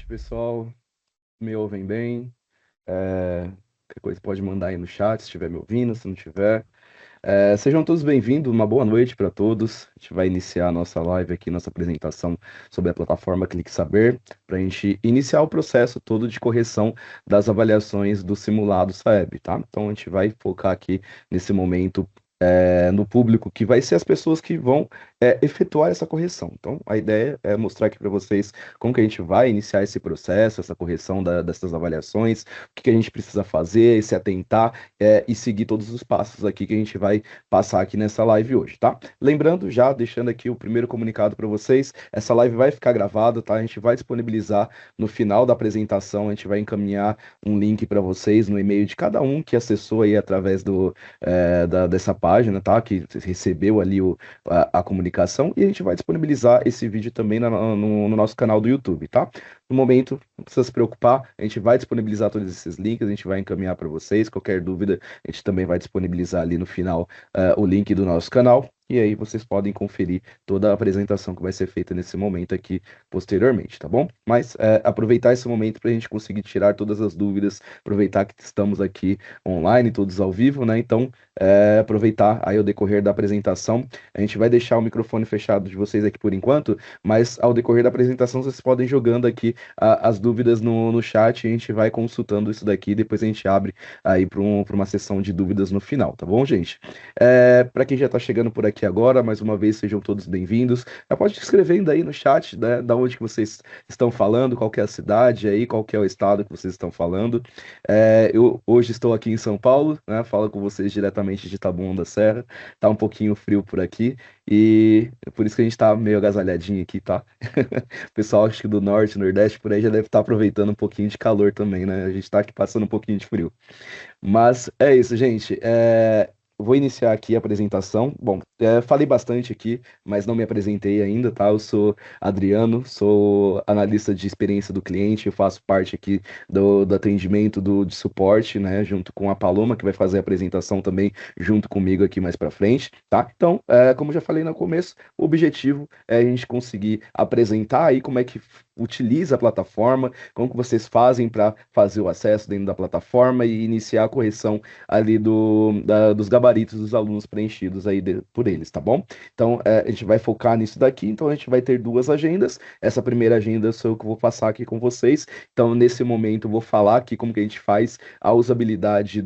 noite, pessoal. Me ouvem bem? Qualquer coisa pode mandar aí no chat se estiver me ouvindo, se não tiver. Sejam todos bem-vindos, uma boa noite para todos. A gente vai iniciar a nossa live aqui, nossa apresentação sobre a plataforma Clique Saber, para a gente iniciar o processo todo de correção das avaliações do simulado SAEB, tá? Então a gente vai focar aqui nesse momento. No público que vai ser as pessoas que vão efetuar essa correção. Então, a ideia é mostrar aqui para vocês como que a gente vai iniciar esse processo, essa correção dessas avaliações, o que que a gente precisa fazer, se atentar e seguir todos os passos aqui que a gente vai passar aqui nessa live hoje, tá? Lembrando, já deixando aqui o primeiro comunicado para vocês, essa live vai ficar gravada, tá? A gente vai disponibilizar no final da apresentação, a gente vai encaminhar um link para vocês no e-mail de cada um que acessou aí através dessa página, tá? Que recebeu ali a comunicação, e a gente vai disponibilizar esse vídeo também no nosso canal do YouTube, tá? No momento, não precisa se preocupar, a gente vai disponibilizar todos esses links, a gente vai encaminhar para vocês. Qualquer dúvida, a gente também vai disponibilizar ali no final o link do nosso canal. E aí vocês podem conferir toda a apresentação que vai ser feita nesse momento aqui posteriormente, tá bom? Mas aproveitar esse momento para a gente conseguir tirar todas as dúvidas, aproveitar que estamos aqui online, todos ao vivo, né? Então, aproveitar aí o decorrer da apresentação. A gente vai deixar o microfone fechado de vocês aqui por enquanto, mas ao decorrer da apresentação vocês podem jogando aqui as dúvidas no chat, e a gente vai consultando isso daqui, e depois a gente abre aí para uma sessão de dúvidas no final, tá bom, gente? Para quem já está chegando por aqui agora, mais uma vez, sejam todos bem-vindos. Já pode escrevendo aí no chat, né, da onde que vocês estão falando, qual que é a cidade aí, qual que é o estado que vocês estão falando. Eu hoje estou aqui em São Paulo, né, falo com vocês diretamente de Taboão da Serra. Tá um pouquinho frio por aqui, e é por isso que a gente tá meio agasalhadinho aqui, tá? O pessoal, acho que do norte, nordeste, por aí já deve estar aproveitando um pouquinho de calor também, né? A gente tá aqui passando um pouquinho de frio. Mas é isso, gente. Vou iniciar aqui a apresentação. Bom, falei bastante aqui, mas não me apresentei ainda, tá? Eu sou Adriano, sou analista de experiência do cliente, eu faço parte aqui do atendimento de suporte, né? Junto com a Paloma, que vai fazer a apresentação também junto comigo aqui mais para frente, tá? Então, como já falei no começo, o objetivo é a gente conseguir apresentar aí como é que utiliza a plataforma, como que vocês fazem para fazer o acesso dentro da plataforma e iniciar a correção ali dos gabaritos dos alunos preenchidos aí por eles, tá bom? Então, a gente vai focar nisso daqui, então a gente vai ter duas agendas. Essa primeira agenda sou eu que vou passar aqui com vocês. Então, nesse momento, eu vou falar aqui como que a gente faz a usabilidade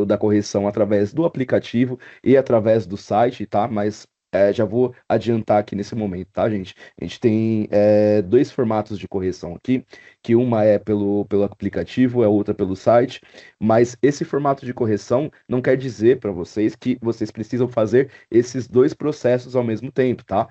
da correção através do aplicativo e através do site, tá? Mas já vou adiantar aqui nesse momento, tá, gente? A gente tem dois formatos de correção aqui, que uma é pelo aplicativo, a outra pelo site, mas esse formato de correção não quer dizer para vocês que vocês precisam fazer esses dois processos ao mesmo tempo, tá?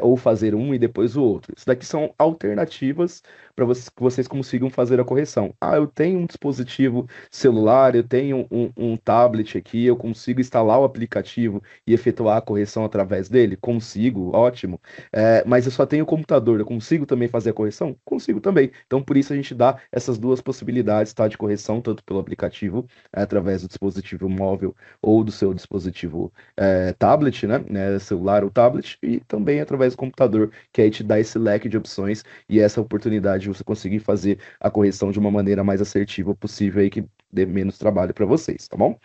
Ou fazer um e depois o outro. Isso daqui são alternativas para que vocês consigam fazer a correção. Ah, eu tenho um dispositivo celular, eu tenho um tablet aqui, eu consigo instalar o aplicativo e efetuar a correção através dele? Consigo, ótimo. Mas eu só tenho computador, eu consigo também fazer a correção? Consigo também. Então, por isso a gente dá essas duas possibilidades, tá, de correção, tanto pelo aplicativo, através do dispositivo móvel ou do seu dispositivo tablet, né, celular ou tablet, e também através do computador, que aí te dá esse leque de opções e essa oportunidade de você conseguir fazer a correção de uma maneira mais assertiva possível aí, que dê menos trabalho para vocês, tá bom?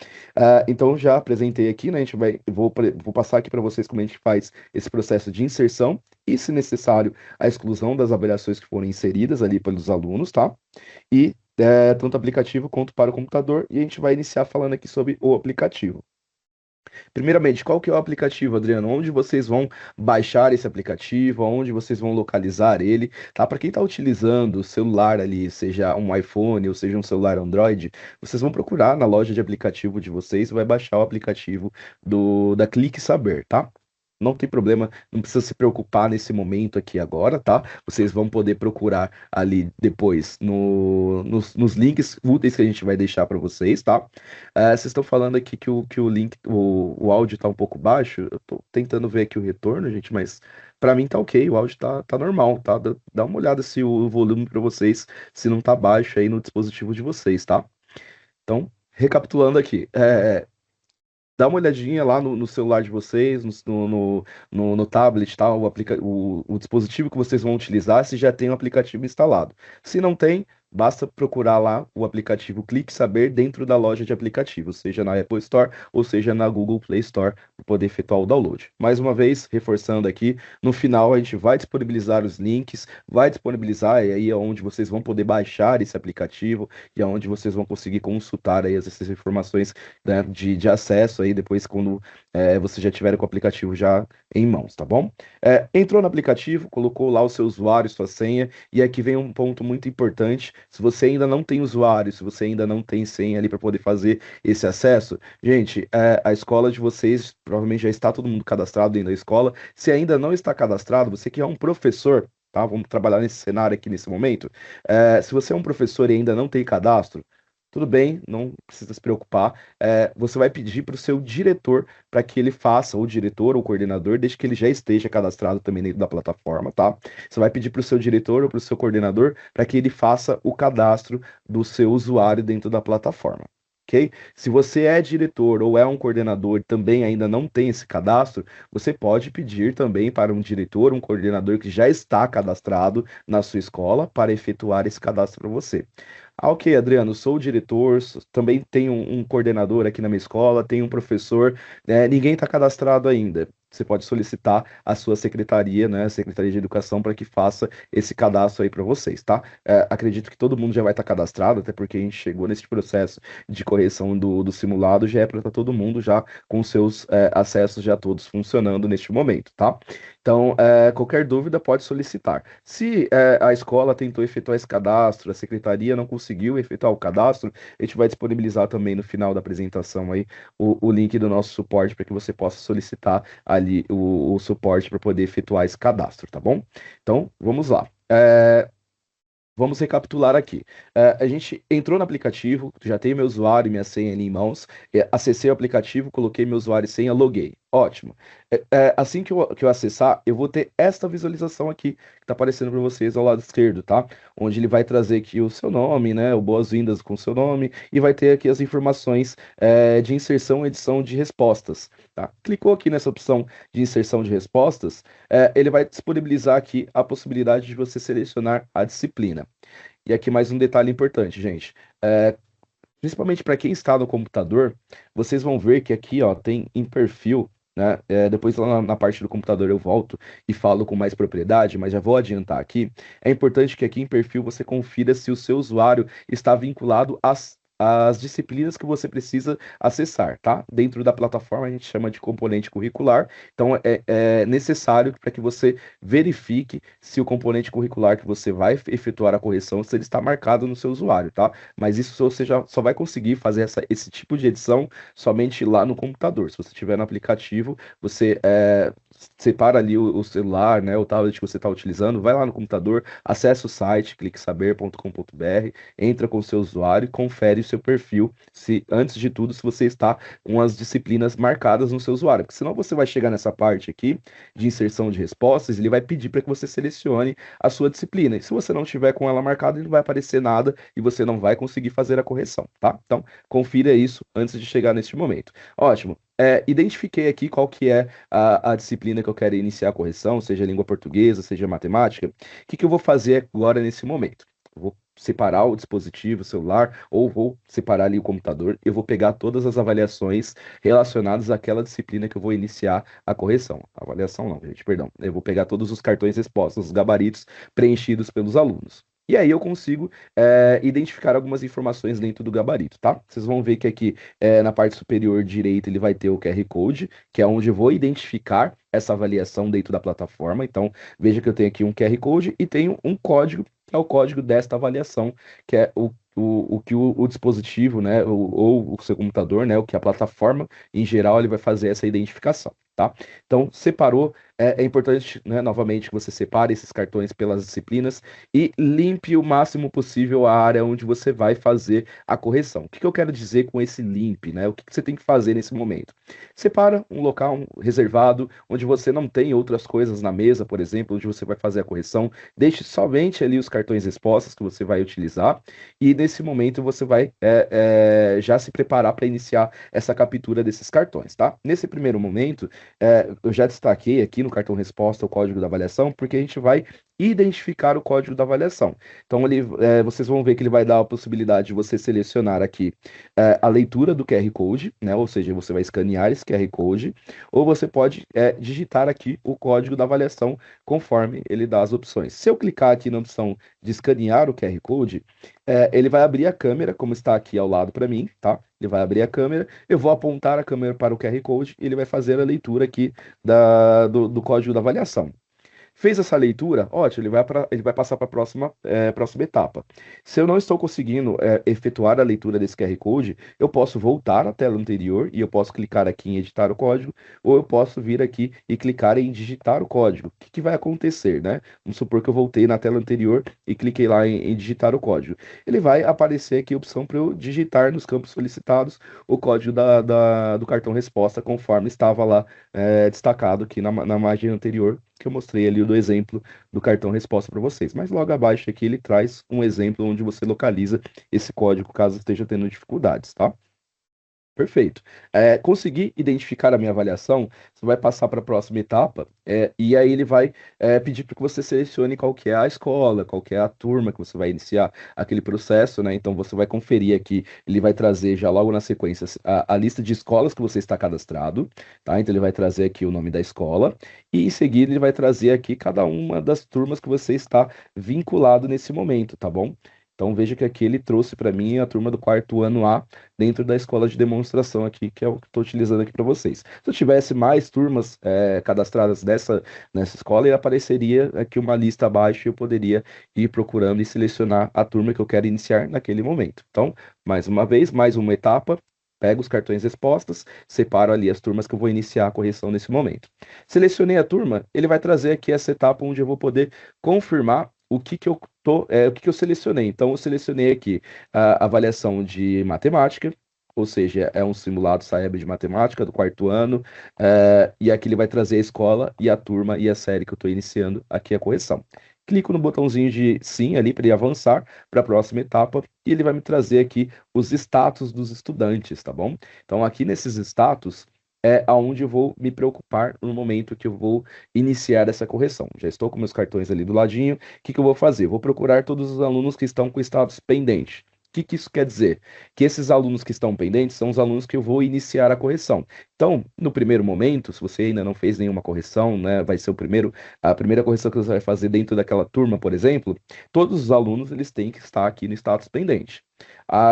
Então, já apresentei aqui, né? Vou passar aqui para vocês como a gente faz esse processo de inserção e, se necessário, a exclusão das avaliações que foram inseridas ali pelos alunos, tá? E tanto aplicativo quanto para o computador. E a gente vai iniciar falando aqui sobre o aplicativo. Primeiramente, qual que é o aplicativo, Adriano? Onde vocês vão baixar esse aplicativo? Onde vocês vão localizar ele? Tá? Para quem está utilizando o celular ali, seja um iPhone ou seja um celular Android, vocês vão procurar na loja de aplicativo de vocês e vai baixar o aplicativo da Clique Saber, tá? Não tem problema, não precisa se preocupar nesse momento aqui agora, tá? Vocês vão poder procurar ali depois nos links úteis que a gente vai deixar para vocês, tá? Vocês estão falando aqui que o link, o áudio tá um pouco baixo. Eu tô tentando ver aqui o retorno, gente, mas para mim tá ok, o áudio tá normal, tá? Dá uma olhada se o volume para vocês, se não tá baixo aí no dispositivo de vocês, tá? Então, recapitulando aqui. dá uma olhadinha lá no celular de vocês, no tablet, tá? O dispositivo que vocês vão utilizar, se já tem o aplicativo instalado. Se não tem, basta procurar lá o aplicativo Clique Saber dentro da loja de aplicativos, seja na Apple Store ou seja na Google Play Store, para poder efetuar o download. Mais uma vez, reforçando aqui, no final a gente vai disponibilizar os links, vai disponibilizar e aí é onde vocês vão poder baixar esse aplicativo e é onde vocês vão conseguir consultar aí essas informações, né, de acesso aí depois quando você já tiver com o aplicativo já em mãos, tá bom? Entrou no aplicativo, colocou lá o seu usuário, sua senha, e aqui vem um ponto muito importante. Se você ainda não tem usuário, se você ainda não tem senha ali para poder fazer esse acesso, gente, a escola de vocês provavelmente já está todo mundo cadastrado dentro da escola. Se ainda não está cadastrado, você que é um professor, tá? Vamos trabalhar nesse cenário aqui nesse momento. Se você é um professor e ainda não tem cadastro, tudo bem, não precisa se preocupar. Você vai pedir para o seu diretor para que ele faça, ou diretor ou coordenador, desde que ele já esteja cadastrado também dentro da plataforma, tá? Você vai pedir para o seu diretor ou para o seu coordenador para que ele faça o cadastro do seu usuário dentro da plataforma. Ok? Se você é diretor ou é um coordenador e também ainda não tem esse cadastro, você pode pedir também para um diretor, um coordenador que já está cadastrado na sua escola para efetuar esse cadastro para você. Ah, ok, Adriano, sou o diretor, também tenho um coordenador aqui na minha escola, tenho um professor, ninguém está cadastrado ainda. Você pode solicitar a sua secretaria, né, a Secretaria de Educação, para que faça esse cadastro aí para vocês, tá? Acredito que todo mundo já vai estar cadastrado, até porque a gente chegou nesse processo de correção do simulado, já é para estar todo mundo já com seus acessos já todos funcionando neste momento, tá? Então, qualquer dúvida pode solicitar. Se a escola tentou efetuar esse cadastro, a secretaria não conseguiu efetuar o cadastro, a gente vai disponibilizar também no final da apresentação aí o link do nosso suporte para que você possa solicitar ali o suporte para poder efetuar esse cadastro, tá bom? Então, vamos lá. Vamos recapitular aqui. A gente entrou no aplicativo, já tenho meu usuário e minha senha ali em mãos, acessei o aplicativo, coloquei meu usuário e senha, loguei. Ótimo. Assim que eu acessar, eu vou ter esta visualização aqui, que está aparecendo para vocês ao lado esquerdo, tá? Onde ele vai trazer aqui o seu nome, né? O boas-vindas com o seu nome, e vai ter aqui as informações de inserção e edição de respostas, tá? Clicou aqui nessa opção de inserção de respostas, ele vai disponibilizar aqui a possibilidade de você selecionar a disciplina. E aqui mais um detalhe importante, gente. Principalmente para quem está no computador, vocês vão ver que aqui, ó, tem em perfil, né? Depois lá na parte do computador eu volto e falo com mais propriedade, mas já vou adiantar aqui. É importante que aqui em perfil você confira se o seu usuário está vinculado às disciplinas que você precisa acessar, tá? Dentro da plataforma a gente chama de componente curricular, então é necessário para que você verifique se o componente curricular que você vai efetuar a correção, se ele está marcado no seu usuário, tá? Mas isso você já só vai conseguir fazer esse tipo de edição somente lá no computador. Se você tiver no aplicativo, você separa ali o celular, né, o tablet que você está utilizando, vai lá no computador, acessa o site cliquesaber.com.br, entra com o seu usuário e confere o seu perfil, se antes de tudo, se você está com as disciplinas marcadas no seu usuário, porque senão você vai chegar nessa parte aqui de inserção de respostas, ele vai pedir para que você selecione a sua disciplina. E se você não tiver com ela marcada, ele não vai aparecer nada e você não vai conseguir fazer a correção, tá? Então, confira isso antes de chegar neste momento. Ótimo. Identifiquei aqui qual que é a disciplina que eu quero iniciar a correção, seja língua portuguesa, seja matemática. O que eu vou fazer agora nesse momento? Eu vou separar o dispositivo celular ou vou separar ali o computador. Eu vou pegar todas as avaliações relacionadas àquela disciplina que eu vou iniciar a correção. Avaliação não, gente, perdão. Eu vou pegar todos os cartões respostas, os gabaritos preenchidos pelos alunos. E aí eu consigo identificar algumas informações dentro do gabarito, tá? Vocês vão ver que aqui na parte superior direita ele vai ter o QR Code, que é onde eu vou identificar essa avaliação dentro da plataforma. Então, veja que eu tenho aqui um QR Code e tenho um código, que é o código desta avaliação, que é o que o dispositivo, né, ou o seu computador, né, o que a plataforma em geral ele vai fazer essa identificação, tá? Então, separou, é importante, né, novamente, que você separe esses cartões pelas disciplinas e limpe o máximo possível a área onde você vai fazer a correção. O que eu quero dizer com esse limpe, né? O que você tem que fazer nesse momento? Separa um local reservado, onde você não tem outras coisas na mesa, por exemplo, onde você vai fazer a correção. Deixe somente ali os cartões respostas que você vai utilizar, e nesse momento você vai já se preparar para iniciar essa captura desses cartões, tá? Nesse primeiro momento, eu já destaquei aqui no cartão resposta o código da avaliação, porque a gente vai identificar o código da avaliação. Então, vocês vão ver que ele vai dar a possibilidade de você selecionar aqui a leitura do QR Code, né? Ou seja, você vai escanear esse QR Code, ou você pode digitar aqui o código da avaliação conforme ele dá as opções. Se eu clicar aqui na opção de escanear o QR Code, ele vai abrir a câmera, como está aqui ao lado para mim, tá? Ele vai abrir a câmera, eu vou apontar a câmera para o QR Code e ele vai fazer a leitura aqui do código da avaliação. Fez essa leitura, ótimo, ele vai passar para a próxima etapa. Se eu não estou conseguindo efetuar a leitura desse QR Code, eu posso voltar à tela anterior e eu posso clicar aqui em editar o código, ou eu posso vir aqui e clicar em digitar o código. O que vai acontecer, né? Vamos supor que eu voltei na tela anterior e cliquei lá em digitar o código. Ele vai aparecer aqui a opção para eu digitar nos campos solicitados o código do cartão resposta, conforme estava lá destacado aqui na imagem anterior, que eu mostrei ali do exemplo do cartão resposta para vocês. Mas logo abaixo aqui ele traz um exemplo onde você localiza esse código caso esteja tendo dificuldades, tá? Perfeito. Consegui identificar a minha avaliação, você vai passar para a próxima etapa, e aí ele vai pedir para que você selecione qual que é a escola, qual que é a turma que você vai iniciar aquele processo, né? Então você vai conferir aqui, ele vai trazer já logo na sequência a lista de escolas que você está cadastrado, tá? Então ele vai trazer aqui o nome da escola, e em seguida ele vai trazer aqui cada uma das turmas que você está vinculado nesse momento, tá bom? Então veja que aqui ele trouxe para mim a turma do quarto ano A dentro da escola de demonstração aqui, que é o que estou utilizando aqui para vocês. Se eu tivesse mais turmas cadastradas nessa escola, ele apareceria aqui uma lista abaixo e eu poderia ir procurando e selecionar a turma que eu quero iniciar naquele momento. Então, mais uma vez, mais uma etapa. Pego os cartões respostas, separo ali as turmas que eu vou iniciar a correção nesse momento. Selecionei a turma, ele vai trazer aqui essa etapa onde eu vou poder confirmar o que que eu selecionei. Então, eu selecionei aqui a avaliação de matemática, ou seja, é um simulado SAEB de matemática do quarto ano, e aqui ele vai trazer a escola e a turma e a série que eu estou iniciando aqui a correção. Clico no botãozinho de sim ali para ele avançar para a próxima etapa e ele vai me trazer aqui os status dos estudantes, tá bom? Então, aqui nesses status é aonde eu vou me preocupar no momento que eu vou iniciar essa correção. Já estou com meus cartões ali do ladinho. O que que eu vou fazer? Vou procurar todos os alunos que estão com status pendente. O que que isso quer dizer? Que esses alunos que estão pendentes são os alunos que eu vou iniciar a correção. Então, no primeiro momento, se você ainda não fez nenhuma correção, né, vai ser a primeira correção que você vai fazer dentro daquela turma, por exemplo, todos os alunos eles têm que estar aqui no status pendente.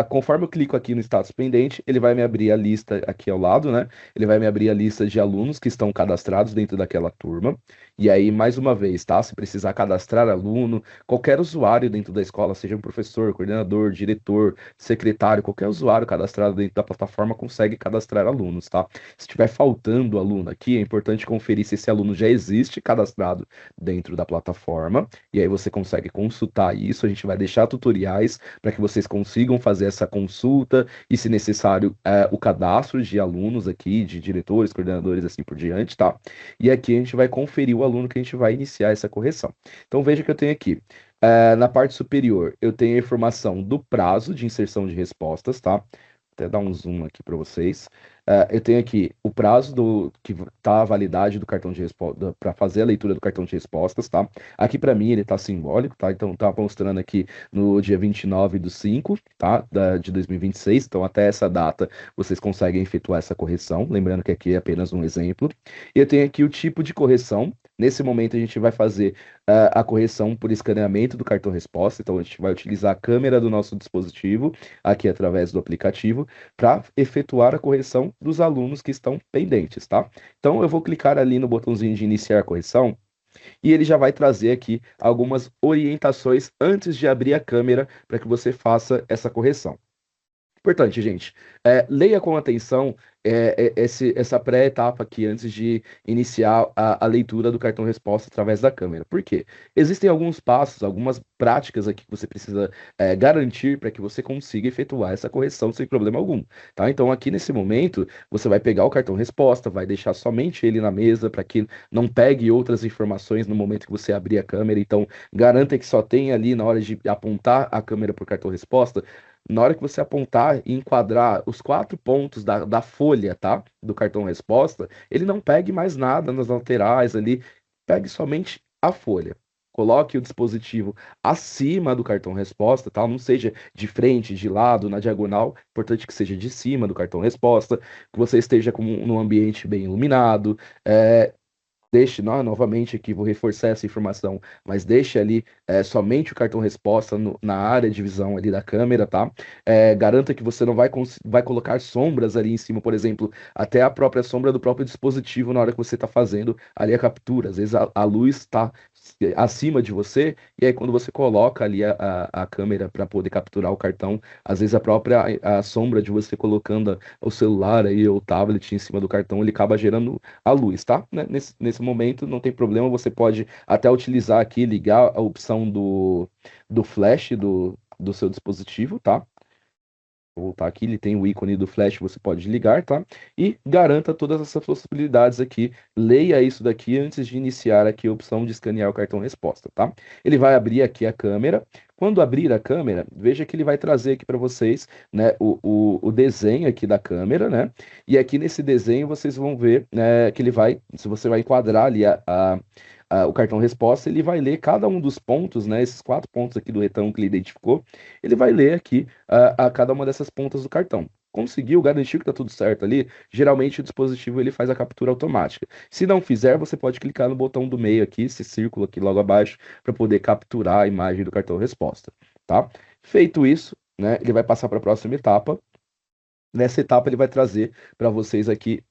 Conforme eu clico aqui no status pendente, ele vai me abrir a lista aqui ao lado, né? Ele vai me abrir a lista de alunos que estão cadastrados dentro daquela turma. E aí, mais uma vez, tá? Se precisar cadastrar aluno, qualquer usuário dentro da escola, seja um professor, coordenador, diretor, secretário, qualquer usuário cadastrado dentro da plataforma consegue cadastrar alunos, tá? Se estiver faltando aluno aqui, é importante conferir se esse aluno já existe cadastrado dentro da plataforma. E aí você consegue consultar isso. A gente vai deixar tutoriais para que vocês consigam fazer essa consulta e, se necessário, o cadastro de alunos aqui, de diretores, coordenadores, assim por diante, tá? E aqui a gente vai conferir o aluno que a gente vai iniciar essa correção. Então veja que eu tenho aqui, na parte superior, eu tenho a informação do prazo de inserção de respostas, tá? Vou até dar um zoom aqui para vocês. Eu tenho aqui o prazo que está a validade do cartão de resposta para fazer a leitura do cartão de respostas, tá? Aqui para mim ele está simbólico, tá? Então tá mostrando aqui no dia 29/5, tá? De 2026. Então até essa data vocês conseguem efetuar essa correção. Lembrando que aqui é apenas um exemplo. E eu tenho aqui o tipo de correção. Nesse momento a gente vai fazer a correção por escaneamento do cartão resposta. Então a gente vai utilizar a câmera do nosso dispositivo aqui através do aplicativo para efetuar a correção dos alunos que estão pendentes, tá? Então eu vou clicar ali no botãozinho de iniciar a correção e ele já vai trazer aqui algumas orientações antes de abrir a câmera para que você faça essa correção. Importante, gente. Leia com atenção essa pré-etapa aqui antes de iniciar a leitura do cartão resposta através da câmera. Por quê? Existem alguns passos, algumas práticas aqui que você precisa garantir para que você consiga efetuar essa correção sem problema algum, tá? Então, aqui nesse momento, você vai pegar o cartão resposta, vai deixar somente ele na mesa para que não pegue outras informações no momento que você abrir a câmera. Então, garanta que só tenha ali na hora de apontar a câmera para o cartão resposta. Na hora que você apontar e enquadrar os 4 pontos da folha, tá? Do cartão resposta, ele não pegue mais nada nas laterais ali, pegue somente a folha. Coloque o dispositivo acima do cartão resposta, tá? Não seja de frente, de lado, na diagonal. Importante que seja de cima do cartão resposta, que você esteja num ambiente bem iluminado. Deixe, novamente aqui, vou reforçar essa informação, mas deixe ali somente o cartão resposta na área de visão ali da câmera, tá? Garanta que você não vai colocar sombras ali em cima, por exemplo, até a própria sombra do próprio dispositivo na hora que você está fazendo ali a captura. Às vezes a luz está acima de você, e aí quando você coloca ali a câmera para poder capturar o cartão, às vezes a sombra de você colocando o celular aí, ou o tablet em cima do cartão, ele acaba gerando a luz, tá? Né? Nesse momento não tem problema, você pode até utilizar aqui, ligar a opção do flash do seu dispositivo, tá? Vou voltar aqui, ele tem o ícone do flash, você pode ligar, tá? E garanta todas essas possibilidades aqui. Leia isso daqui antes de iniciar aqui a opção de escanear o cartão resposta, tá? Ele vai abrir aqui a câmera. Quando abrir a câmera, veja que ele vai trazer aqui para vocês, né, o desenho aqui da câmera, né? E aqui nesse desenho vocês vão ver, né, que ele vai, se você vai enquadrar ali o cartão resposta, ele vai ler cada um dos pontos, né? Esses 4 pontos aqui do retângulo que ele identificou, ele vai ler aqui a cada uma dessas pontas do cartão. Conseguiu, garantiu que está tudo certo ali, geralmente o dispositivo ele faz a captura automática. Se não fizer, você pode clicar no botão do meio aqui, esse círculo aqui logo abaixo, para poder capturar a imagem do cartão resposta, tá? Feito isso, né, ele vai passar para a próxima etapa. Nessa etapa, ele vai trazer para vocês aqui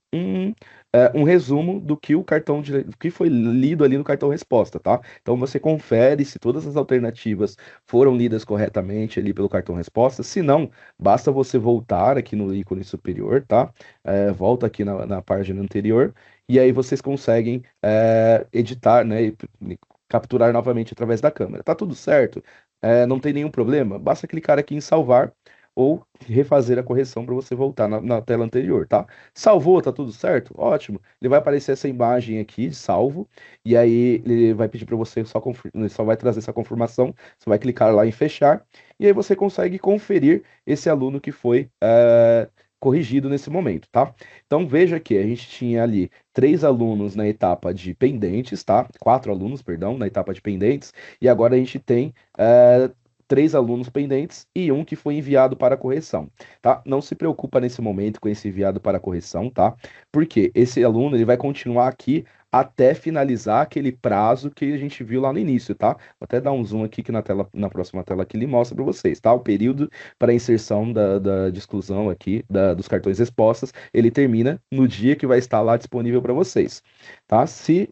um resumo do que do que foi lido ali no cartão resposta, tá? Então você confere se todas as alternativas foram lidas corretamente ali pelo cartão resposta. Se não, basta você voltar aqui no ícone superior, tá? Volta aqui na página anterior e aí vocês conseguem editar, né? E capturar novamente através da câmera. Tá tudo certo? Não tem nenhum problema? Basta clicar aqui em salvar ou refazer a correção para você voltar na tela anterior, tá? Salvou, tá tudo certo? Ótimo. Ele vai aparecer essa imagem aqui de salvo, e aí ele vai pedir para você ele só vai trazer essa confirmação, você vai clicar lá em fechar, e aí você consegue conferir esse aluno que foi corrigido nesse momento, tá? Então veja que a gente tinha ali 3 alunos na etapa de pendentes, tá? 4 alunos, perdão, na etapa de pendentes, e agora a gente tem 3 alunos pendentes e um que foi enviado para correção, tá? Não se preocupa nesse momento com esse enviado para correção, tá? Porque esse aluno ele vai continuar aqui até finalizar aquele prazo que a gente viu lá no início, tá? Vou até dar um zoom aqui que na próxima tela aqui ele mostra para vocês, tá? O período para inserção de exclusão aqui dos cartões respostas, ele termina no dia que vai estar lá disponível para vocês, tá? Se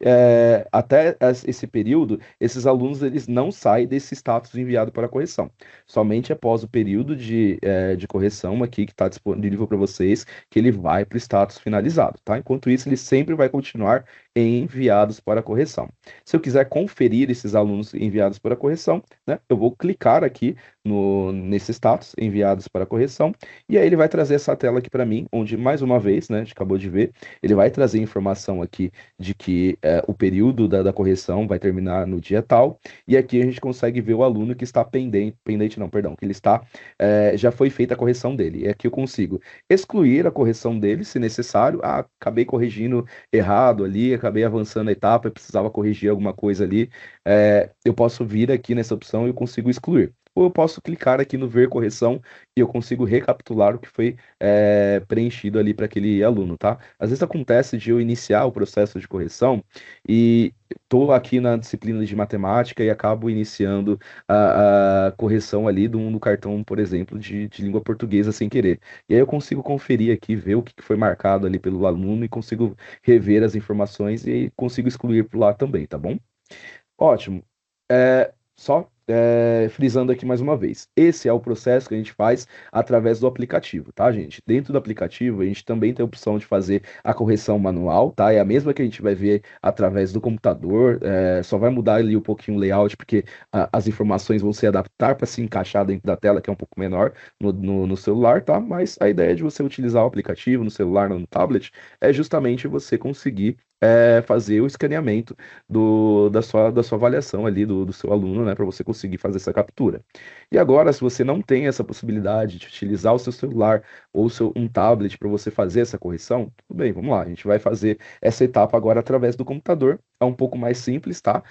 até esse período, esses alunos eles não saem desse status enviado para correção. Somente após o período de correção aqui que está disponível para vocês, que ele vai para o status finalizado, tá? Enquanto isso, ele sempre vai continuar enviados para correção. Se eu quiser conferir esses alunos enviados para correção, né, eu vou clicar aqui nesse status, enviados para correção, e aí ele vai trazer essa tela aqui para mim, onde, mais uma vez, né, a gente acabou de ver, ele vai trazer informação aqui de que o período da correção vai terminar no dia tal, e aqui a gente consegue ver o aluno que está pendente não, perdão, que ele está, já foi feita a correção dele, e aqui eu consigo excluir a correção dele, se necessário, acabei corrigindo errado ali, acabei avançando a etapa, eu precisava corrigir alguma coisa ali, eu posso vir aqui nessa opção e eu consigo excluir. Ou eu posso clicar aqui no ver correção e eu consigo recapitular o que foi preenchido ali para aquele aluno, tá? Às vezes acontece de eu iniciar o processo de correção e estou aqui na disciplina de matemática e acabo iniciando a correção ali do cartão, por exemplo, de língua portuguesa sem querer. E aí eu consigo conferir aqui, ver o que foi marcado ali pelo aluno e consigo rever as informações e consigo excluir por lá também, tá bom? Ótimo. Só frisando aqui mais uma vez, esse é o processo que a gente faz através do aplicativo, tá, gente? Dentro do aplicativo, a gente também tem a opção de fazer a correção manual, tá? É a mesma que a gente vai ver através do computador, só vai mudar ali um pouquinho o layout, porque as informações vão se adaptar para se encaixar dentro da tela, que é um pouco menor no celular, tá? Mas a ideia de você utilizar o aplicativo no celular, no tablet, é justamente você conseguir fazer o escaneamento da sua avaliação ali do seu aluno, né, para você conseguir fazer essa captura. E agora, se você não tem essa possibilidade de utilizar o seu celular ou um tablet para você fazer essa correção, tudo bem, vamos lá, a gente vai fazer essa etapa agora através do computador, é um pouco mais simples, tá?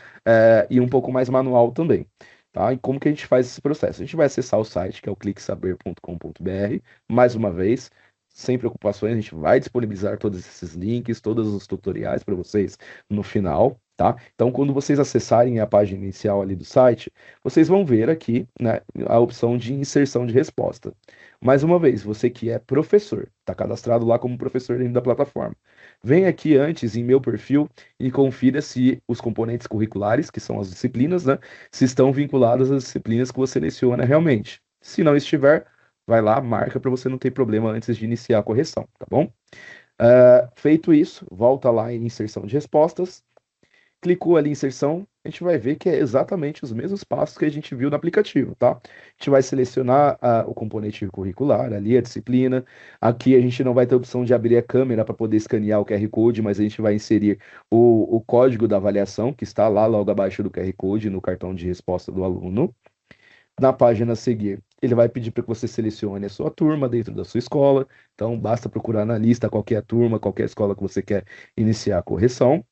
E um pouco mais manual também. Tá? E como que a gente faz esse processo? A gente vai acessar o site, que é o cliquesaber.com.br, mais uma vez, sem preocupações, a gente vai disponibilizar todos esses links, todos os tutoriais para vocês no final, tá? Então, quando vocês acessarem a página inicial ali do site, vocês vão ver aqui, né, a opção de inserção de resposta. Mais uma vez, você que é professor, está cadastrado lá como professor dentro da plataforma. Vem aqui antes em meu perfil e confira se os componentes curriculares, que são as disciplinas, né, se estão vinculadas às disciplinas que você seleciona realmente. Se não estiver, vai lá, marca para você não ter problema antes de iniciar a correção, tá bom? Feito isso, volta lá em inserção de respostas, clicou ali em inserção, a gente vai ver que é exatamente os mesmos passos que a gente viu no aplicativo, tá? A gente vai selecionar o componente curricular, ali a disciplina. Aqui a gente não vai ter a opção de abrir a câmera para poder escanear o QR Code, mas a gente vai inserir o código da avaliação, que está lá logo abaixo do QR Code, no cartão de resposta do aluno. Na página a seguir, ele vai pedir para que você selecione a sua turma dentro da sua escola. Então, basta procurar na lista qualquer turma, qualquer escola que você quer iniciar a correção.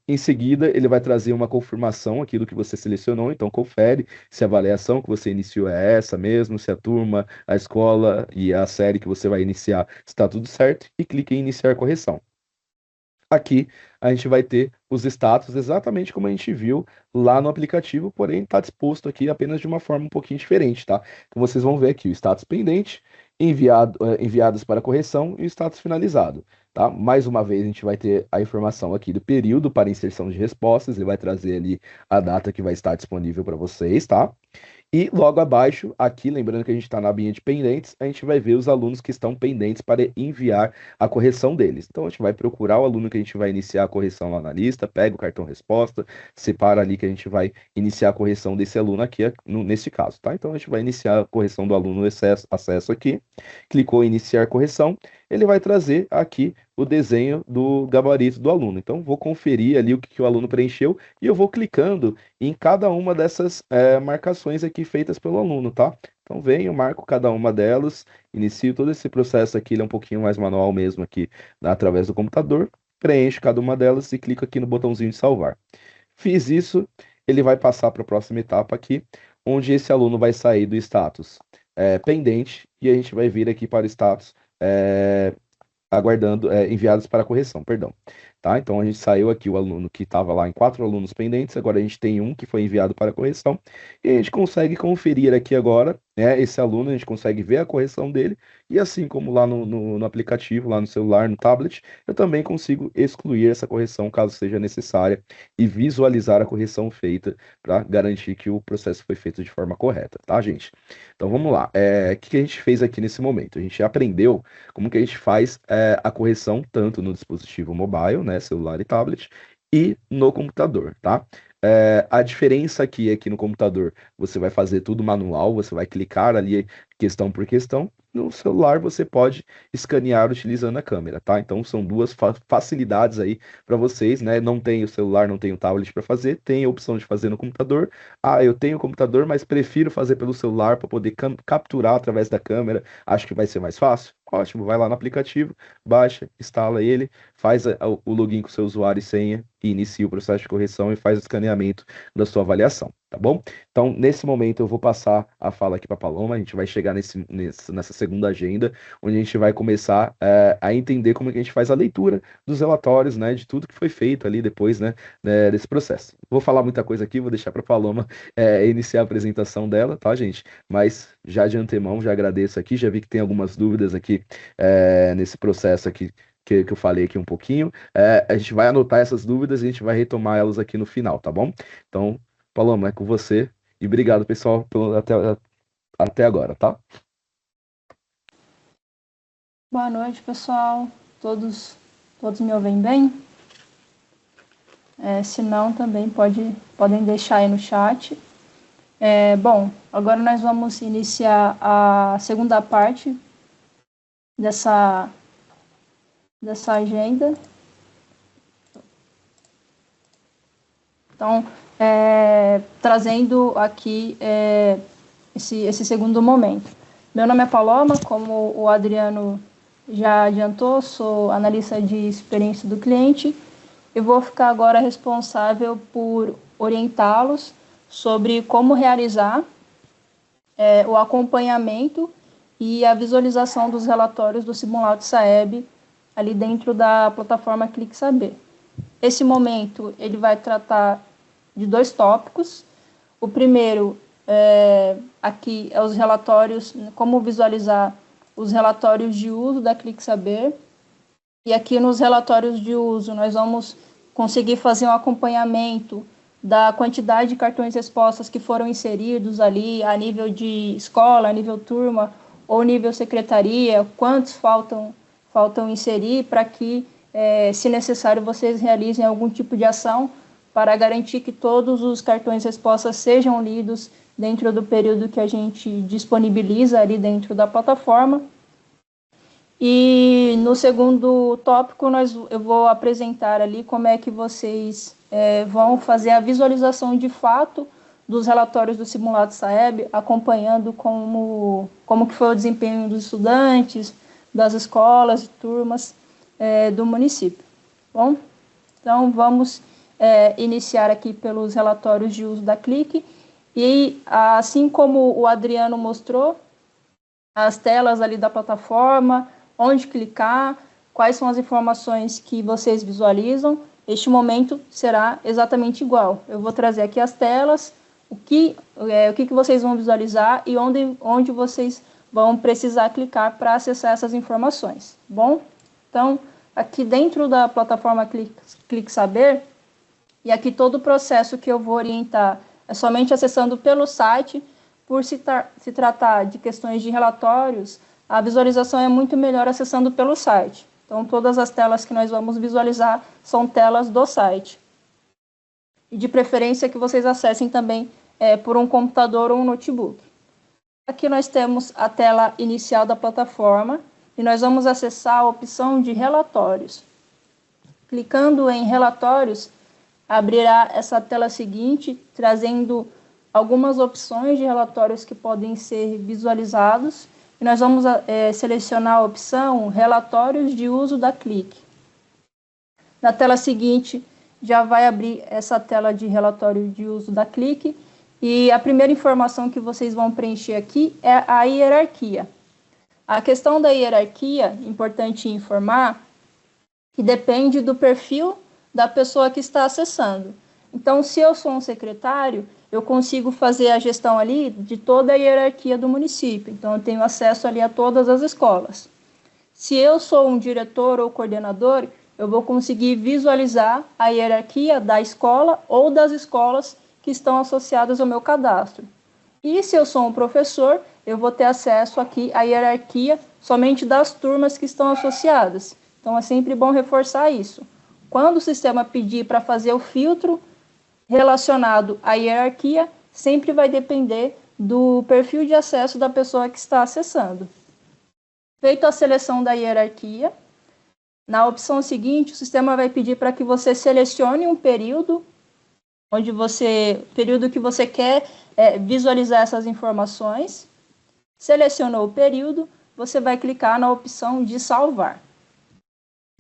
Em seguida, ele vai trazer uma confirmação aqui do que você selecionou, então confere se a avaliação que você iniciou é essa mesmo, se a turma, a escola e a série que você vai iniciar está tudo certo, e clique em iniciar correção. Aqui a gente vai ter os status exatamente como a gente viu lá no aplicativo, porém está disposto aqui apenas de uma forma um pouquinho diferente, tá? Então vocês vão ver aqui o status pendente, enviados para correção e o status finalizado, tá? Mais uma vez a gente vai ter a informação aqui do período para inserção de respostas, ele vai trazer ali a data que vai estar disponível para vocês, tá? E logo abaixo, aqui, lembrando que a gente está na abinha de pendentes, a gente vai ver os alunos que estão pendentes para enviar a correção deles. Então, a gente vai procurar o aluno que a gente vai iniciar a correção lá na lista, pega o cartão resposta, separa ali que a gente vai iniciar a correção desse aluno aqui, nesse caso, tá? Então, a gente vai iniciar a correção do aluno acesso aqui, clicou em iniciar correção, ele vai trazer aqui o desenho do gabarito do aluno. Então, vou conferir ali o que o aluno preencheu e eu vou clicando em cada uma dessas marcações aqui feitas pelo aluno, tá? Então, venho, marco cada uma delas, inicio todo esse processo aqui, ele é um pouquinho mais manual mesmo aqui, através do computador, preencho cada uma delas e clico aqui no botãozinho de salvar. Fiz isso, ele vai passar para a próxima etapa aqui, onde esse aluno vai sair do status pendente e a gente vai vir aqui para o status aguardando, enviados para correção, perdão. Tá? Então a gente saiu aqui o aluno que estava lá em 4 alunos pendentes, agora a gente tem um que foi enviado para correção, e a gente consegue conferir aqui agora, né, esse aluno, a gente consegue ver a correção dele, e assim como lá no aplicativo, lá no celular, no tablet, eu também consigo excluir essa correção caso seja necessária e visualizar a correção feita para garantir que o processo foi feito de forma correta, tá, gente? Então vamos lá. O que a gente fez aqui nesse momento? A gente aprendeu como que a gente faz a correção tanto no dispositivo mobile, né, celular e tablet, e no computador, tá? A diferença aqui é que no computador você vai fazer tudo manual, você vai clicar ali questão por questão. No celular você pode escanear utilizando a câmera, tá? Então são duas facilidades aí para vocês, né? Não tem o celular, não tem o tablet para fazer, tem a opção de fazer no computador. Ah, eu tenho o computador, mas prefiro fazer pelo celular para poder capturar através da câmera. Acho que vai ser mais fácil. Ótimo, vai lá no aplicativo, baixa, instala ele, faz o login com seu usuário e senha e inicia o processo de correção e faz o escaneamento da sua avaliação, tá bom? Então, nesse momento, eu vou passar a fala aqui para a Paloma, a gente vai chegar nessa segunda agenda, onde a gente vai começar a entender como é que a gente faz a leitura dos relatórios, né, de tudo que foi feito ali depois, né, desse processo. Vou falar muita coisa aqui, vou deixar para a Paloma iniciar a apresentação dela, tá, gente? Mas já de antemão, já agradeço aqui, já vi que tem algumas dúvidas aqui nesse processo aqui que eu falei aqui um pouquinho. A gente vai anotar essas dúvidas e a gente vai retomar elas aqui no final, tá bom? Então, Paloma, é com você E obrigado, pessoal, até agora, tá? Boa noite, pessoal. Todos me ouvem bem? Se não, também podem deixar aí no chat. Bom, agora nós vamos iniciar a segunda parte dessa agenda. Então, trazendo aqui esse segundo momento. Meu nome é Paloma, como o Adriano já adiantou, sou analista de experiência do cliente e vou ficar agora responsável por orientá-los sobre como realizar o acompanhamento e a visualização dos relatórios do simulado SAEB ali dentro da plataforma Clique Saber. Esse momento ele vai tratar de 2 tópicos. O primeiro aqui é os relatórios, como visualizar os relatórios de uso da Clique Saber. E aqui nos relatórios de uso nós vamos conseguir fazer um acompanhamento da quantidade de cartões respostas que foram inseridos ali a nível de escola, a nível turma ou nível secretaria, quantos faltam inserir para que, se necessário, vocês realizem algum tipo de ação para garantir que todos os cartões respostas sejam lidos dentro do período que a gente disponibiliza ali dentro da plataforma. E no segundo tópico, eu vou apresentar ali como é que vocês vão fazer a visualização de fato dos relatórios do simulado SAEB, acompanhando como que foi o desempenho dos estudantes, das escolas e turmas do município. Bom, então vamos iniciar aqui pelos relatórios de uso da Clique. E assim como o Adriano mostrou, as telas ali da plataforma, onde clicar, quais são as informações que vocês visualizam, este momento será exatamente igual. Eu vou trazer aqui as telas, o que vocês vão visualizar e onde vocês vão precisar clicar para acessar essas informações. Bom, então, aqui dentro da plataforma Clique Saber, e aqui todo o processo que eu vou orientar é somente acessando pelo site. Por se tratar de questões de relatórios, a visualização é muito melhor acessando pelo site. Então, todas as telas que nós vamos visualizar são telas do site. E de preferência que vocês acessem também por um computador ou um notebook. Aqui nós temos a tela inicial da plataforma e nós vamos acessar a opção de relatórios. Clicando em relatórios, abrirá essa tela seguinte, trazendo algumas opções de relatórios que podem ser visualizados. E nós vamos selecionar a opção Relatórios de uso da Clique. Na tela seguinte, já vai abrir essa tela de relatório de uso da Clique. E a primeira informação que vocês vão preencher aqui é a hierarquia. A questão da hierarquia, importante informar, que depende do perfil da pessoa que está acessando. Então, se eu sou um secretário, eu consigo fazer a gestão ali de toda a hierarquia do município. Então, eu tenho acesso ali a todas as escolas. Se eu sou um diretor ou coordenador, eu vou conseguir visualizar a hierarquia da escola ou das escolas que estão associadas ao meu cadastro. E se eu sou um professor, eu vou ter acesso aqui à hierarquia somente das turmas que estão associadas. Então, é sempre bom reforçar isso. Quando o sistema pedir para fazer o filtro relacionado à hierarquia, sempre vai depender do perfil de acesso da pessoa que está acessando. Feita a seleção da hierarquia, na opção seguinte, o sistema vai pedir para que você selecione um período, período que você quer visualizar essas informações. Selecionou o período, você vai clicar na opção de salvar.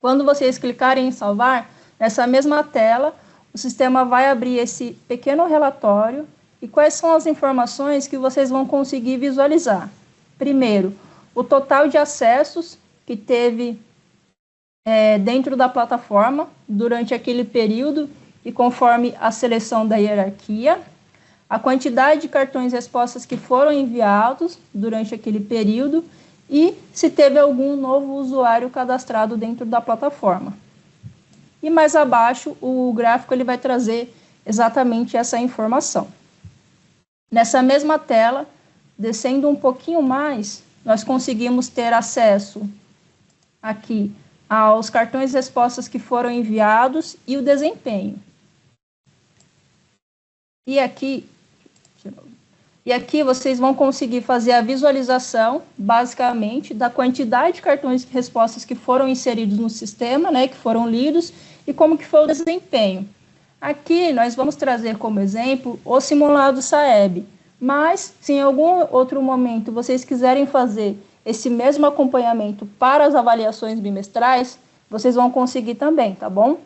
Quando vocês clicarem em salvar, nessa mesma tela, o sistema vai abrir esse pequeno relatório e quais são as informações que vocês vão conseguir visualizar. Primeiro, o total de acessos que teve dentro da plataforma durante aquele período e conforme a seleção da hierarquia, a quantidade de cartões respostas que foram enviados durante aquele período e se teve algum novo usuário cadastrado dentro da plataforma. E mais abaixo, o gráfico ele vai trazer exatamente essa informação. Nessa mesma tela, descendo um pouquinho mais, nós conseguimos ter acesso aqui aos cartões de respostas que foram enviados e o desempenho. E aqui vocês vão conseguir fazer a visualização, basicamente, da quantidade de cartões de respostas que foram inseridos no sistema, né, que foram lidos, e como que foi o desempenho. Aqui nós vamos trazer como exemplo o simulado SAEB, mas se em algum outro momento vocês quiserem fazer esse mesmo acompanhamento para as avaliações bimestrais, vocês vão conseguir também, tá bom?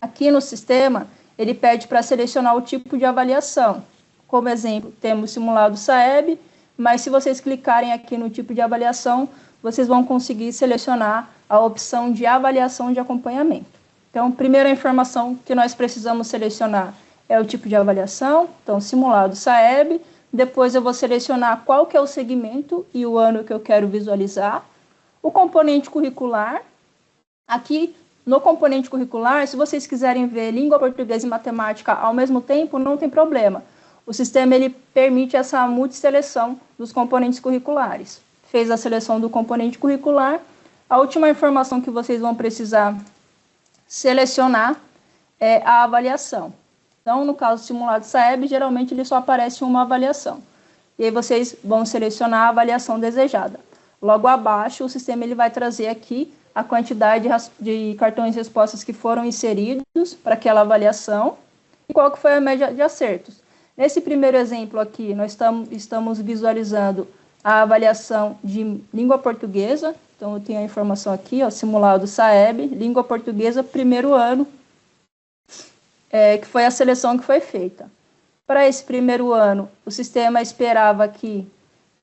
Aqui no sistema, ele pede para selecionar o tipo de avaliação. Como exemplo, temos o simulado SAEB, mas se vocês clicarem aqui no tipo de avaliação, vocês vão conseguir selecionar a opção de avaliação de acompanhamento. Então, primeira informação que nós precisamos selecionar é o tipo de avaliação, então simulado SAEB, depois eu vou selecionar qual que é o segmento e o ano que eu quero visualizar, o componente curricular. Aqui, no componente curricular, se vocês quiserem ver língua portuguesa e matemática ao mesmo tempo, não tem problema. O sistema ele permite essa multisseleção dos componentes curriculares. Fez a seleção do componente curricular, a última informação que vocês vão precisar selecionar é a avaliação. Então, no caso do simulado SAEB, geralmente ele só aparece uma avaliação. E aí vocês vão selecionar a avaliação desejada. Logo abaixo, o sistema ele vai trazer aqui a quantidade de cartões de respostas que foram inseridos para aquela avaliação e qual que foi a média de acertos. Nesse primeiro exemplo aqui, nós estamos visualizando a avaliação de língua portuguesa. Então, eu tenho a informação aqui, ó, simulado SAEB, língua portuguesa, primeiro ano, que foi a seleção que foi feita. Para esse primeiro ano, o sistema esperava aqui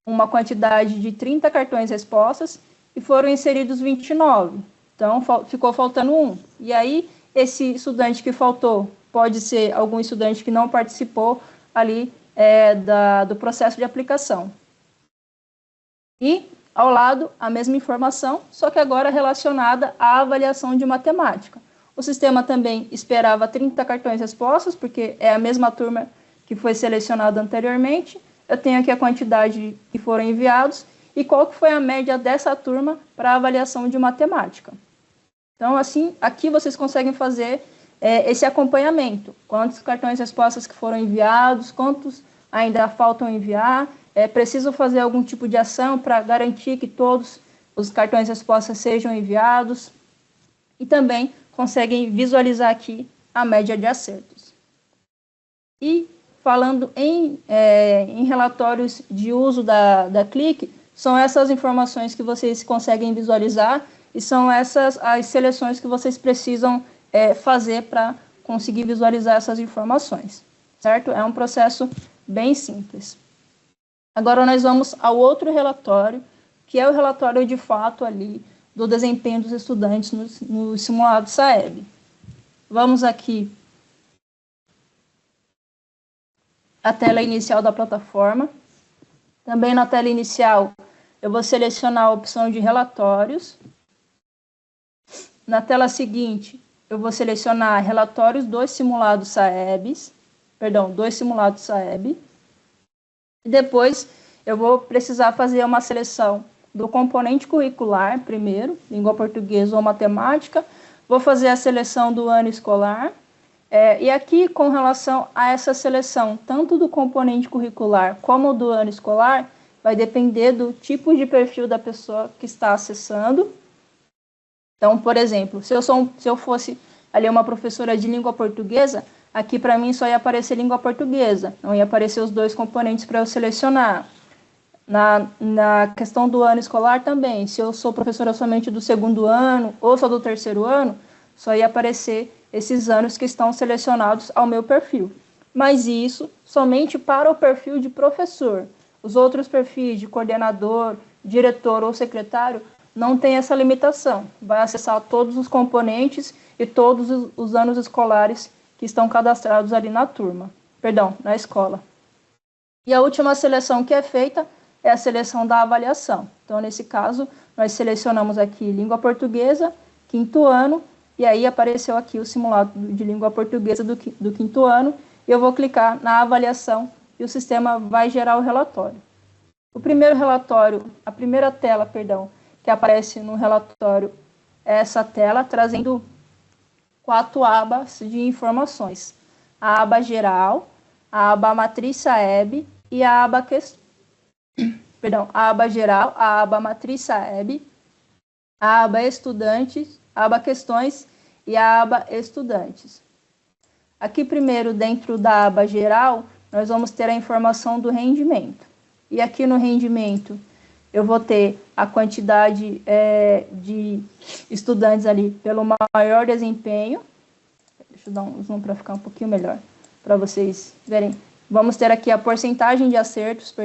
uma quantidade de 30 cartões respostas e foram inseridos 29. Então, ficou faltando um. E aí, esse estudante que faltou pode ser algum estudante que não participou ali do processo de aplicação. E, ao lado, a mesma informação, só que agora relacionada à avaliação de matemática. O sistema também esperava 30 cartões respostas, porque é a mesma turma que foi selecionada anteriormente. Eu tenho aqui a quantidade que foram enviados e qual que foi a média dessa turma para a avaliação de matemática. Então, assim, aqui vocês conseguem fazer esse acompanhamento. Quantos cartões respostas que foram enviados, quantos ainda faltam enviar. Preciso fazer algum tipo de ação para garantir que todos os cartões respostas sejam enviados. E também conseguem visualizar aqui a média de acertos. E falando em relatórios de uso da Clique, são essas informações que vocês conseguem visualizar e são essas as seleções que vocês precisam fazer para conseguir visualizar essas informações, certo? É um processo bem simples. Agora nós vamos ao outro relatório, que é o relatório de fato ali do desempenho dos estudantes no simulado SAEB. Vamos aqui à tela inicial da plataforma. Também na tela inicial, eu vou selecionar a opção de relatórios. Na tela seguinte, eu vou selecionar relatórios dos simulados SAEB. E depois, eu vou precisar fazer uma seleção do componente curricular, primeiro, língua portuguesa ou matemática. Vou fazer a seleção do ano escolar. E aqui, com relação a essa seleção, tanto do componente curricular como do ano escolar, vai depender do tipo de perfil da pessoa que está acessando. Então, por exemplo, se eu fosse ali uma professora de língua portuguesa, aqui para mim só ia aparecer língua portuguesa, não ia aparecer os dois componentes para eu selecionar. Na questão do ano escolar também, se eu sou professora somente do segundo ano ou só do terceiro ano, só ia aparecer esses anos que estão selecionados ao meu perfil. Mas isso somente para o perfil de professor. Os outros perfis de coordenador, diretor ou secretário não tem essa limitação. Vai acessar todos os componentes e todos os anos escolares que estão cadastrados ali na escola. E a última seleção que é feita é a seleção da avaliação. Então, nesse caso, nós selecionamos aqui língua portuguesa, quinto ano, e aí apareceu aqui o simulado de língua portuguesa do quinto ano, e eu vou clicar na avaliação e o sistema vai gerar o relatório. O primeiro relatório, a primeira tela, perdão, que aparece no relatório é essa tela, trazendo 4 abas de informações. A aba geral, a aba matriz SAEB e a aba a aba geral, a aba matriz SAEB, a aba estudantes, a aba questões e a aba estudantes. Aqui primeiro, dentro da aba geral, nós vamos ter a informação do rendimento. E aqui no rendimento, eu vou ter a quantidade de estudantes ali pelo maior desempenho. Deixa eu dar um zoom para ficar um pouquinho melhor, para vocês verem. Vamos ter aqui a porcentagem de acertos,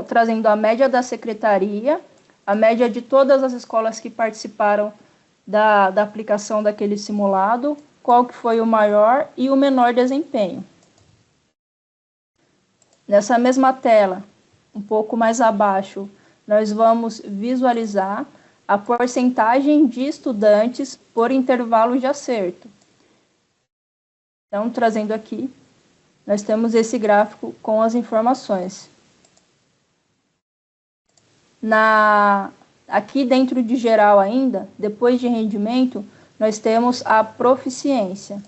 trazendo a média da secretaria, a média de todas as escolas que participaram da aplicação daquele simulado, qual que foi o maior e o menor desempenho. Nessa mesma tela, um pouco mais abaixo, nós vamos visualizar a porcentagem de estudantes por intervalo de acerto. Então, trazendo aqui, nós temos esse gráfico com as informações. Aqui dentro de geral ainda, depois de rendimento, nós temos a proficiência.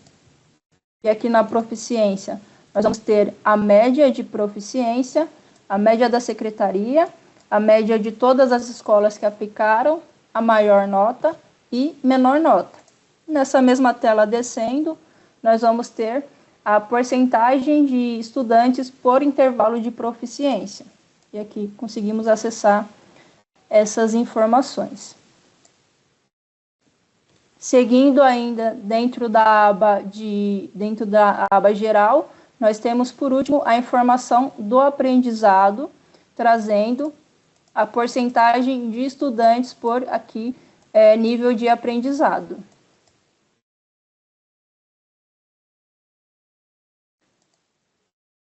E aqui na proficiência, nós vamos ter a média de proficiência, a média da secretaria, a média de todas as escolas que aplicaram, a maior nota e menor nota. Nessa mesma tela descendo, nós vamos ter a porcentagem de estudantes por intervalo de proficiência. E aqui conseguimos acessar essas informações. Seguindo ainda dentro da aba geral, nós temos por último a informação do aprendizado, trazendo a porcentagem de estudantes por aqui nível de aprendizado.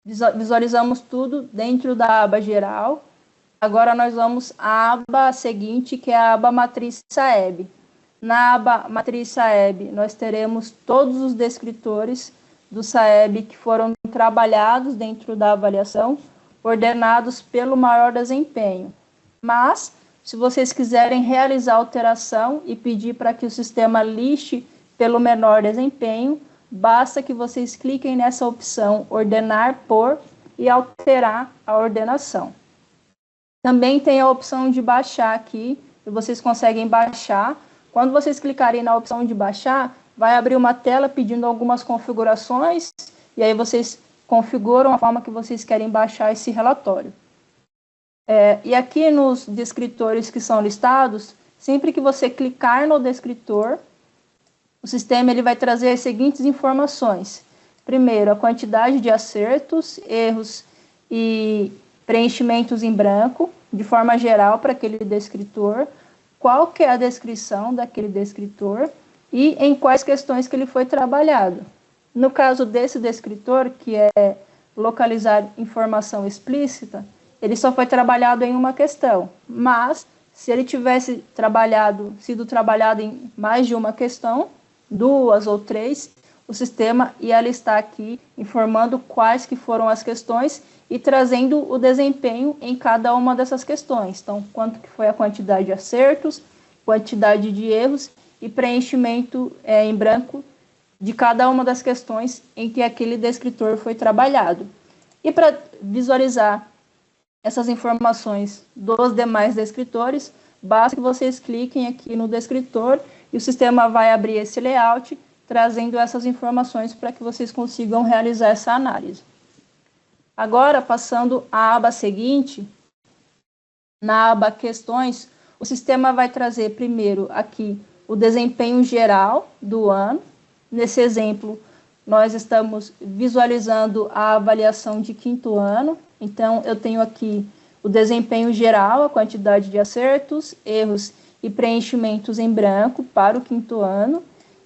Visualizamos tudo dentro da aba geral. Agora nós vamos à aba seguinte, que é a aba matriz SAEB. Na aba matriz SAEB, nós teremos todos os descritores do SAEB que foram trabalhados dentro da avaliação, ordenados pelo maior desempenho. Mas, se vocês quiserem realizar alteração e pedir para que o sistema liste pelo menor desempenho, basta que vocês cliquem nessa opção ordenar por e alterar a ordenação. Também tem a opção de baixar aqui, e vocês conseguem baixar. Quando vocês clicarem na opção de baixar, vai abrir uma tela pedindo algumas configurações, e aí vocês configuram a forma que vocês querem baixar esse relatório. E aqui nos descritores que são listados, sempre que você clicar no descritor, o sistema ele vai trazer as seguintes informações. Primeiro, a quantidade de acertos, erros e preenchimentos em branco, de forma geral para aquele descritor, qual que é a descrição daquele descritor e em quais questões que ele foi trabalhado. No caso desse descritor, que é localizar informação explícita, ele só foi trabalhado em uma questão, mas se ele tivesse sido trabalhado em mais de uma questão, 2 ou 3, o sistema ia listar aqui, informando quais que foram as questões e trazendo o desempenho em cada uma dessas questões. Então, quanto que foi a quantidade de acertos, quantidade de erros e preenchimento em branco de cada uma das questões em que aquele descritor foi trabalhado. E para visualizar essas informações dos demais descritores, basta que vocês cliquem aqui no descritor e o sistema vai abrir esse layout, trazendo essas informações para que vocês consigam realizar essa análise. Agora, passando à aba seguinte, na aba questões, o sistema vai trazer primeiro aqui o desempenho geral do ano. Nesse exemplo, nós estamos visualizando a avaliação de 5º ano. Então, eu tenho aqui o desempenho geral, a quantidade de acertos, erros e preenchimentos em branco para o 5º ano.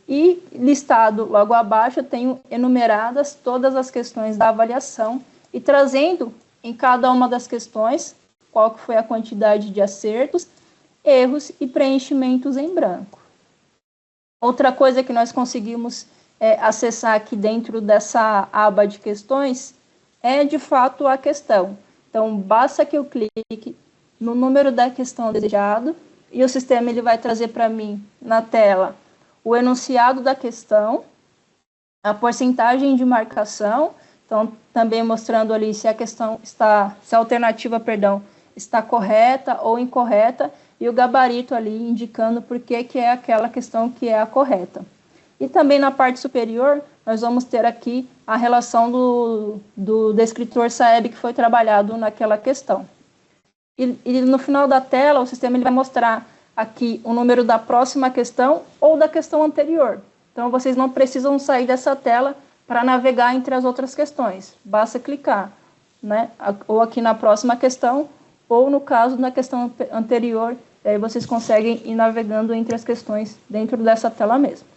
E listado logo abaixo, eu tenho enumeradas todas as questões da avaliação e trazendo em cada uma das questões qual que foi a quantidade de acertos, erros e preenchimentos em branco. Outra coisa que nós conseguimos acessar aqui dentro dessa aba de questões é de fato a questão. Então, basta que eu clique no número da questão desejado e o sistema ele vai trazer para mim na tela o enunciado da questão, a porcentagem de marcação, então também mostrando ali se a questão está, se a alternativa, perdão, está correta ou incorreta, e o gabarito ali indicando por que é aquela questão que é a correta. E também na parte superior, nós vamos ter aqui a relação do descritor SAEB que foi trabalhado naquela questão. E no final da tela, o sistema ele vai mostrar aqui o número da próxima questão ou da questão anterior. Então, vocês não precisam sair dessa tela para navegar entre as outras questões. Basta clicar, né? Ou aqui na próxima questão, ou no caso, na questão anterior, e aí vocês conseguem ir navegando entre as questões dentro dessa tela mesmo.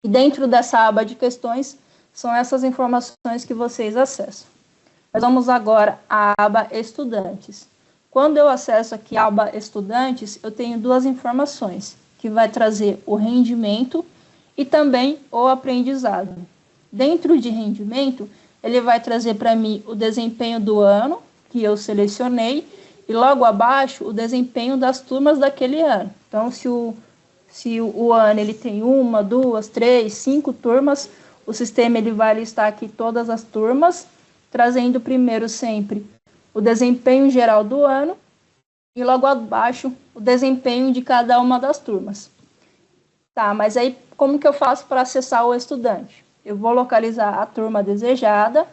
E dentro dessa aba de questões, são essas informações que vocês acessam. Nós vamos agora à aba Estudantes. Quando eu acesso aqui a aba Estudantes, eu tenho duas informações, que vai trazer o rendimento e também o aprendizado. Dentro de rendimento, ele vai trazer para mim o desempenho do ano, que eu selecionei, e logo abaixo o desempenho das turmas daquele ano. Então, se o ano ele tem 1, 2, 3, 5 turmas, o sistema ele vai listar aqui todas as turmas, trazendo primeiro sempre o desempenho geral do ano e logo abaixo o desempenho de cada uma das turmas. Tá, mas aí como que eu faço para acessar o estudante? Eu vou localizar a turma desejada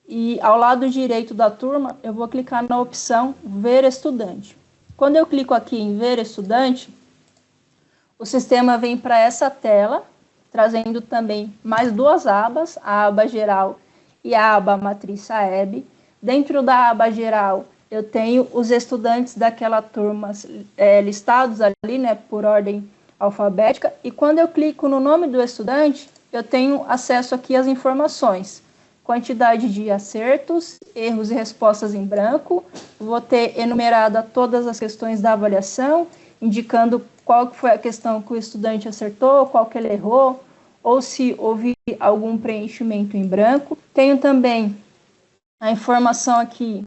e ao lado direito da turma eu vou clicar na opção Ver Estudante. Quando eu clico aqui em Ver Estudante, o sistema vem para essa tela, trazendo também mais duas abas, a aba Geral e a aba Matriz SAEB. Dentro da aba Geral, eu tenho os estudantes daquela turma listados ali, né, por ordem alfabética, e quando eu clico no nome do estudante, eu tenho acesso aqui às informações, quantidade de acertos, erros e respostas em branco, vou ter enumerada todas as questões da avaliação, indicando qual foi a questão que o estudante acertou, qual que ele errou, ou se houve algum preenchimento em branco. Tenho também a informação aqui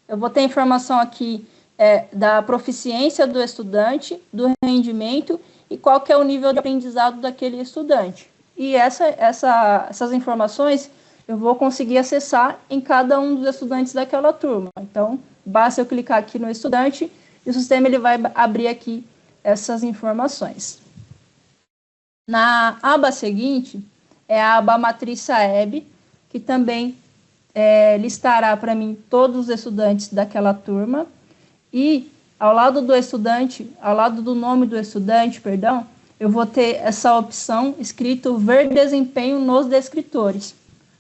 eu vou ter informação aqui da proficiência do estudante, do rendimento e qual que é o nível de aprendizado daquele estudante. E essas informações eu vou conseguir acessar em cada um dos estudantes daquela turma. Então, basta eu clicar aqui no estudante e o sistema ele vai abrir aqui essas informações. Na aba seguinte, é a aba Matriz SAEB, que também listará para mim todos os estudantes daquela turma, e ao lado do estudante, ao lado do nome do estudante, perdão, eu vou ter essa opção escrito Ver Desempenho nos Descritores.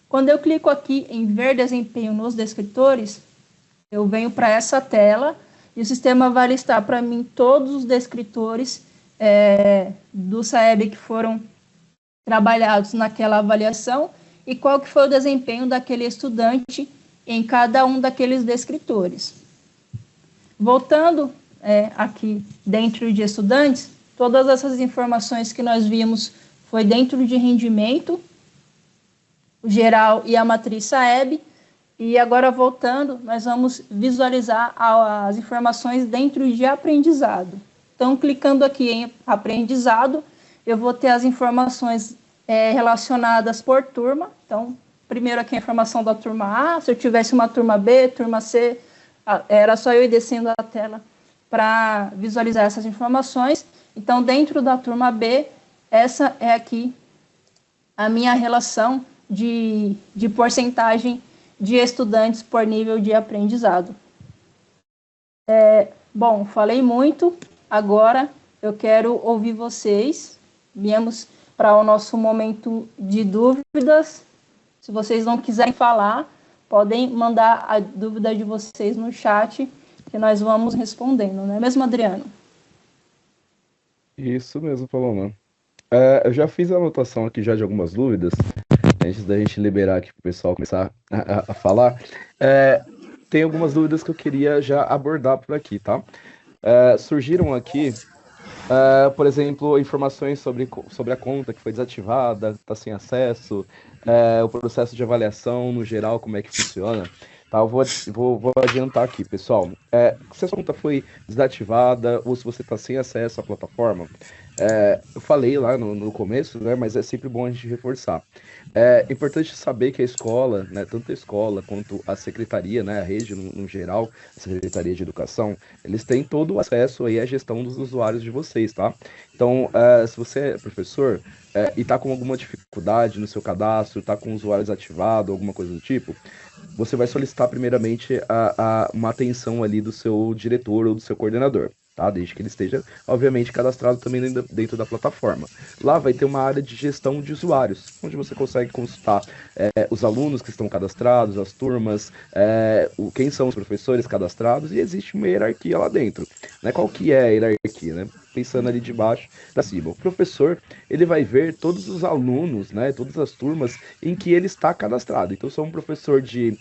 Quando eu clico aqui em Ver Desempenho nos Descritores, eu venho para essa tela e o sistema vai listar para mim todos os descritores do SAEB que foram trabalhados naquela avaliação e qual que foi o desempenho daquele estudante em cada um daqueles descritores. Voltando aqui dentro de estudantes, todas essas informações que nós vimos foi dentro de rendimento, o geral e a matriz SAEB, e agora voltando, nós vamos visualizar as informações dentro de aprendizado. Então, clicando aqui em aprendizado, eu vou ter as informações relacionadas por turma. Então, primeiro aqui a informação da turma A, se eu tivesse uma turma B, turma C, era só eu ir descendo a tela para visualizar essas informações. Então, dentro da turma B, essa é aqui a minha relação de porcentagem de estudantes por nível de aprendizado. Bom, falei muito, agora eu quero ouvir vocês. Viemos para o nosso momento de dúvidas. Se vocês não quiserem falar, podem mandar a dúvida de vocês no chat, que nós vamos respondendo, não é mesmo, Adriano? Isso mesmo, Paloma. Eu já fiz a anotação aqui já de algumas dúvidas, antes da gente liberar aqui para o pessoal começar a falar. Tem algumas dúvidas que eu queria já abordar por aqui, tá? Surgiram aqui Por exemplo, informações sobre a conta que foi desativada, está sem acesso, o processo de avaliação no geral, como é que funciona. Tá, eu vou adiantar aqui, pessoal. Se a sua conta foi desativada ou se você está sem acesso à plataforma, eu falei lá no começo, né, mas é sempre bom a gente reforçar. É importante saber que a escola, né, tanto a escola quanto a secretaria, né, a rede no geral, a Secretaria de Educação, eles têm todo o acesso aí à gestão dos usuários de vocês, tá? Então, se você é professor e está com alguma dificuldade no seu cadastro, está com o usuário desativado, alguma coisa do tipo, você vai solicitar primeiramente uma atenção ali do seu diretor ou do seu coordenador, tá? Desde que ele esteja, obviamente, cadastrado também dentro da plataforma. Lá vai ter uma área de gestão de usuários, onde você consegue consultar os alunos que estão cadastrados, as turmas, quem são os professores cadastrados, e existe uma hierarquia lá dentro. Né? Qual que é a hierarquia, né? Pensando ali de baixo para cima. O professor, ele vai ver todos os alunos, né, todas as turmas em que ele está cadastrado. Então, se eu sou um professor de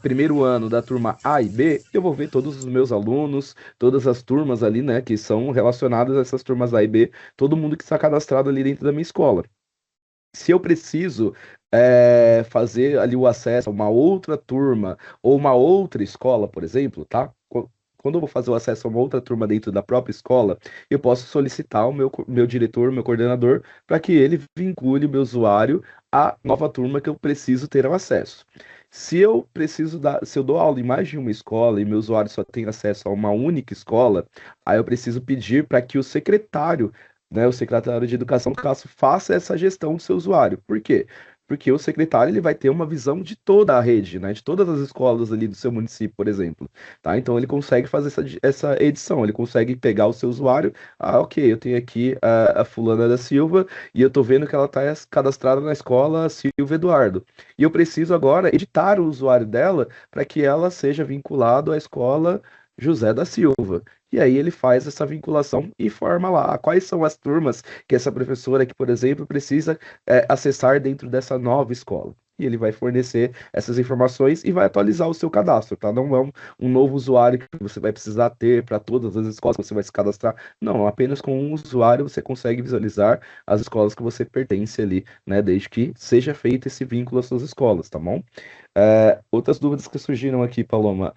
primeiro ano da turma A e B, eu vou ver todos os meus alunos, todas as turmas ali, né, que são relacionadas a essas turmas A e B, todo mundo que está cadastrado ali dentro da minha escola. Se eu preciso fazer ali o acesso a uma outra turma ou uma outra escola, por exemplo, tá? Quando eu vou fazer o acesso a uma outra turma dentro da própria escola, eu posso solicitar o meu diretor, o meu coordenador, para que ele vincule o meu usuário à nova turma que eu preciso ter o acesso. Se eu dou aula em mais de uma escola e meu usuário só tem acesso a uma única escola, aí eu preciso pedir para que o secretário, né, o secretário de educação, no caso, faça essa gestão do seu usuário. Por quê? Porque o secretário ele vai ter uma visão de toda a rede, né, de todas as escolas ali do seu município, por exemplo. Tá? Então ele consegue fazer essa edição, ele consegue pegar o seu usuário, ok, eu tenho aqui a fulana da Silva e eu tô vendo que ela está cadastrada na escola Silva Eduardo. E eu preciso agora editar o usuário dela para que ela seja vinculada à escola José da Silva. E aí ele faz essa vinculação e forma lá quais são as turmas que essa professora aqui, por exemplo, precisa acessar dentro dessa nova escola. E ele vai fornecer essas informações e vai atualizar o seu cadastro, tá? Não é um novo usuário que você vai precisar ter para todas as escolas que você vai se cadastrar. Não, apenas com um usuário você consegue visualizar as escolas que você pertence ali, né? Desde que seja feito esse vínculo às suas escolas, tá bom? Outras dúvidas que surgiram aqui, Paloma.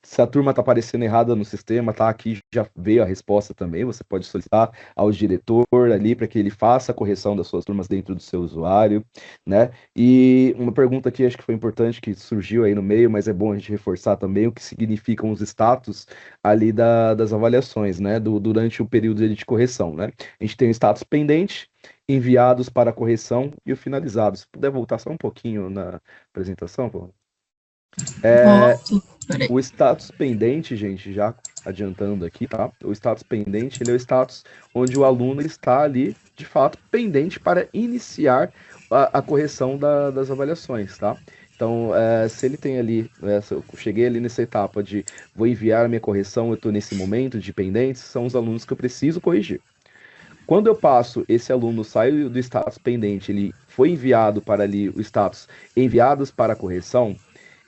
Se a turma está aparecendo errada no sistema, tá? Aqui já veio a resposta também. Você pode solicitar ao diretor ali para que ele faça a correção das suas turmas dentro do seu usuário, né? E uma pergunta que acho que foi importante que surgiu aí no meio, mas é bom a gente reforçar também o que significam os status ali das avaliações, né? Durante o período de correção, né? A gente tem o status pendente, enviados para correção e o finalizado. Se puder voltar só um pouquinho na apresentação, pô. Volto, peraí. O status pendente, gente, já adiantando aqui, tá? O status pendente, ele é o status onde o aluno está ali, de fato, pendente para iniciar a correção das avaliações, tá? Então, se ele tem ali, se eu cheguei ali nessa etapa de vou enviar a minha correção, eu estou nesse momento de pendentes, são os alunos que eu preciso corrigir. Quando eu passo, esse aluno sai do status pendente, ele foi enviado para ali o status enviados para correção,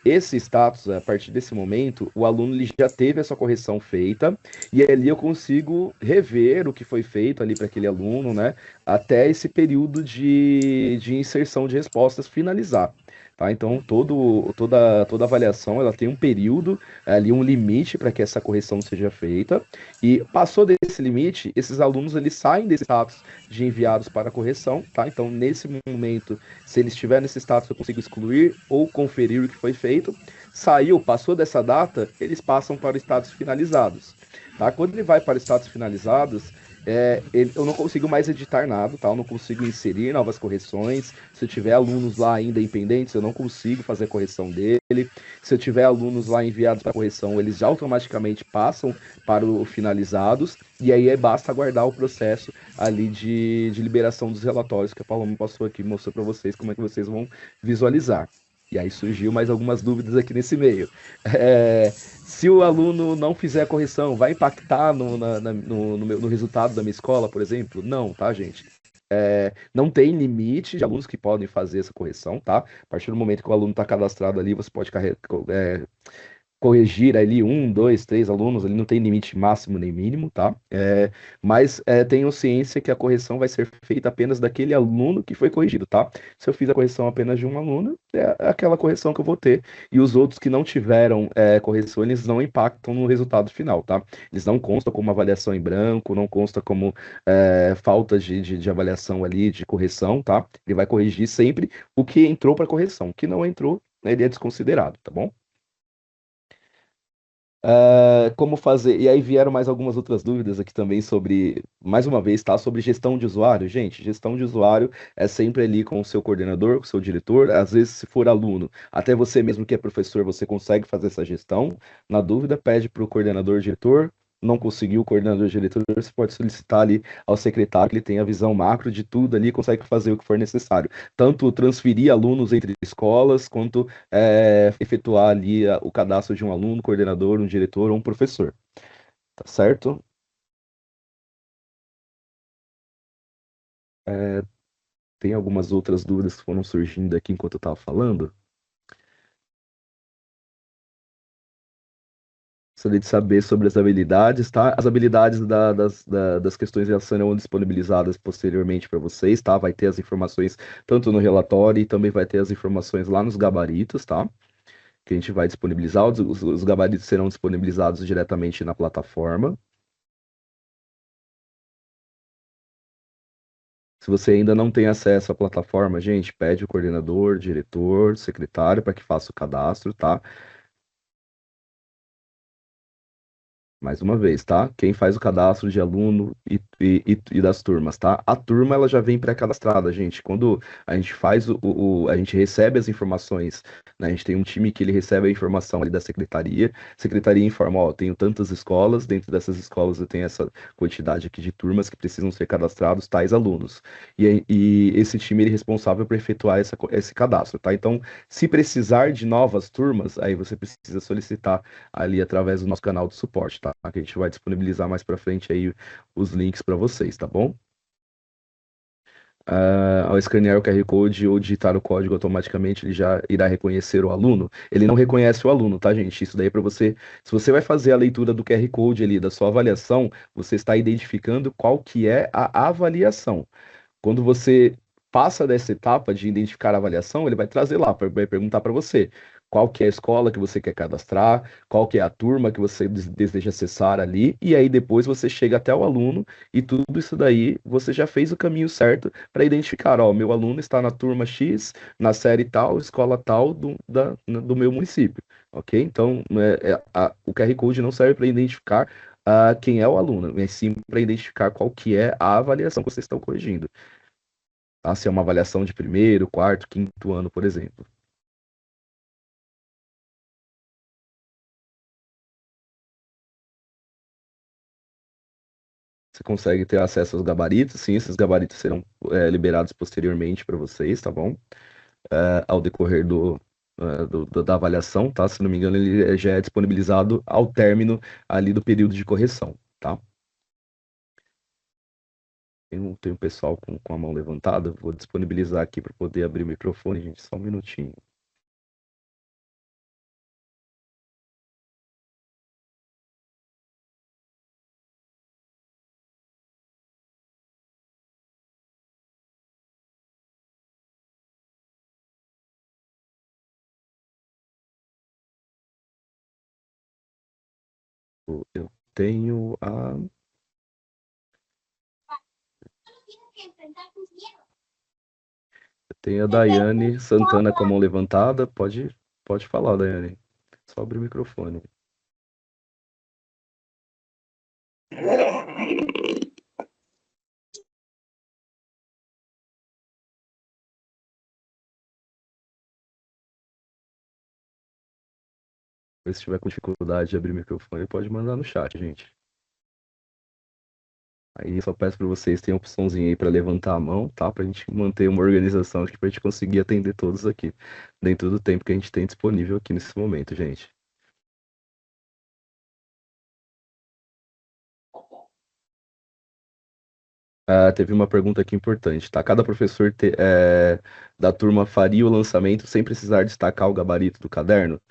esse status, a partir desse momento, o aluno ele já teve a sua correção feita, e ali eu consigo rever o que foi feito ali para aquele aluno, né, até esse período de inserção de respostas finalizar. Tá? Então, toda avaliação ela tem um período, ali um limite para que essa correção seja feita, e passou desse limite, esses alunos eles saem desse status de enviados para correção, tá? Então, nesse momento, se ele estiver nesse status, eu consigo excluir ou conferir o que foi feito. Saiu, passou dessa data, eles passam para os status finalizados. Tá? Quando ele vai para os status finalizados, eu não consigo mais editar nada, tá? Eu não consigo inserir novas correções. Se eu tiver alunos lá ainda independentes, eu não consigo fazer a correção dele. Se eu tiver alunos lá enviados para correção, eles já automaticamente passam para o finalizados. E aí basta aguardar o processo ali de liberação dos relatórios que a Paloma passou aqui, mostrou para vocês como é que vocês vão visualizar. E aí surgiu mais algumas dúvidas aqui nesse meio. Se o aluno não fizer a correção, vai impactar no resultado da minha escola, por exemplo? Não, tá, gente? Não tem limite de alunos que podem fazer essa correção, tá? A partir do momento que o aluno está cadastrado ali, você pode corrigir ali um, dois, três alunos, ali não tem limite máximo nem mínimo, tá? Mas tenho ciência que a correção vai ser feita apenas daquele aluno que foi corrigido, tá? Se eu fiz a correção apenas de um aluno, é aquela correção que eu vou ter, e os outros que não tiveram correção, eles não impactam no resultado final, tá? Eles não constam como avaliação em branco, não consta como faltas de avaliação ali, de correção, tá? Ele vai corrigir sempre o que entrou para correção, o que não entrou, né, ele é desconsiderado, tá bom? Como fazer? E aí vieram mais algumas outras dúvidas aqui também sobre, mais uma vez, tá? Sobre gestão de usuário. Gente, gestão de usuário é sempre ali com o seu coordenador, com o seu diretor. Às vezes, se for aluno, até você mesmo que é professor, você consegue fazer essa gestão. Na dúvida, pede para o coordenador, diretor. Não conseguiu o coordenador, diretor, você pode solicitar ali ao secretário que ele tenha a visão macro de tudo ali, consegue fazer o que for necessário. Tanto transferir alunos entre escolas, quanto efetuar ali o cadastro de um aluno, coordenador, um diretor ou um professor, tá certo? É, Tem algumas outras dúvidas que foram surgindo aqui enquanto eu estava falando. Gostaria de saber sobre as habilidades, tá? As habilidades das questões elas serão disponibilizadas posteriormente para vocês, tá? Vai ter as informações tanto no relatório e também vai ter as informações lá nos gabaritos, tá? Que a gente vai disponibilizar. Os gabaritos serão disponibilizados diretamente na plataforma. Se você ainda não tem acesso à plataforma, gente, pede o coordenador, diretor, secretário para que faça o cadastro, tá? Mais uma vez, tá? Quem faz o cadastro de aluno e das turmas, tá? A turma ela já vem pré-cadastrada, gente. Quando a gente faz a gente recebe as informações, né? A gente tem um time que ele recebe a informação ali da secretaria. A secretaria informa, ó, eu tenho tantas escolas, dentro dessas escolas eu tenho essa quantidade aqui de turmas que precisam ser cadastrados tais alunos. E esse time ele é responsável por efetuar esse cadastro, tá? Então, se precisar de novas turmas, aí você precisa solicitar ali através do nosso canal de suporte, tá? Que a gente vai disponibilizar mais para frente aí os links para vocês, tá bom? Ao escanear o QR Code ou digitar o código automaticamente, ele já irá reconhecer o aluno. Ele não reconhece o aluno, tá, gente? Isso daí é para você. Se você vai fazer a leitura do QR Code ali da sua avaliação, você está identificando qual que é a avaliação. Quando você passa dessa etapa de identificar a avaliação, ele vai trazer lá, vai perguntar para você qual que é a escola que você quer cadastrar, qual que é a turma que você deseja acessar ali, e aí depois você chega até o aluno e tudo isso daí você já fez o caminho certo para identificar, ó, meu aluno está na turma X, na série tal, escola tal do meu município, ok? Então, o QR Code não serve para identificar quem é o aluno, mas sim para identificar qual que é a avaliação que vocês estão corrigindo. Tá? Se é uma avaliação de primeiro, quarto, quinto ano, por exemplo. Você consegue ter acesso aos gabaritos, sim, esses gabaritos serão liberados posteriormente para vocês, tá bom? Ao decorrer da avaliação, tá? Se não me engano, ele já é disponibilizado ao término ali do período de correção, tá? Tem um pessoal com a mão levantada, vou disponibilizar aqui para poder abrir o microfone, gente, só um minutinho. Eu tenho a Tem a Daiane Santana com a mão levantada. Pode falar, Daiane. Só abre o microfone. Se tiver com dificuldade de abrir o microfone, pode mandar no chat, gente. Aí só peço para vocês, tem a opçãozinha aí para levantar a mão, tá? Para a gente manter uma organização aqui, para a gente conseguir atender todos aqui, dentro do tempo que a gente tem disponível aqui nesse momento, gente. Teve uma pergunta aqui importante, tá? Cada professor da turma faria o lançamento sem precisar destacar o gabarito do caderno?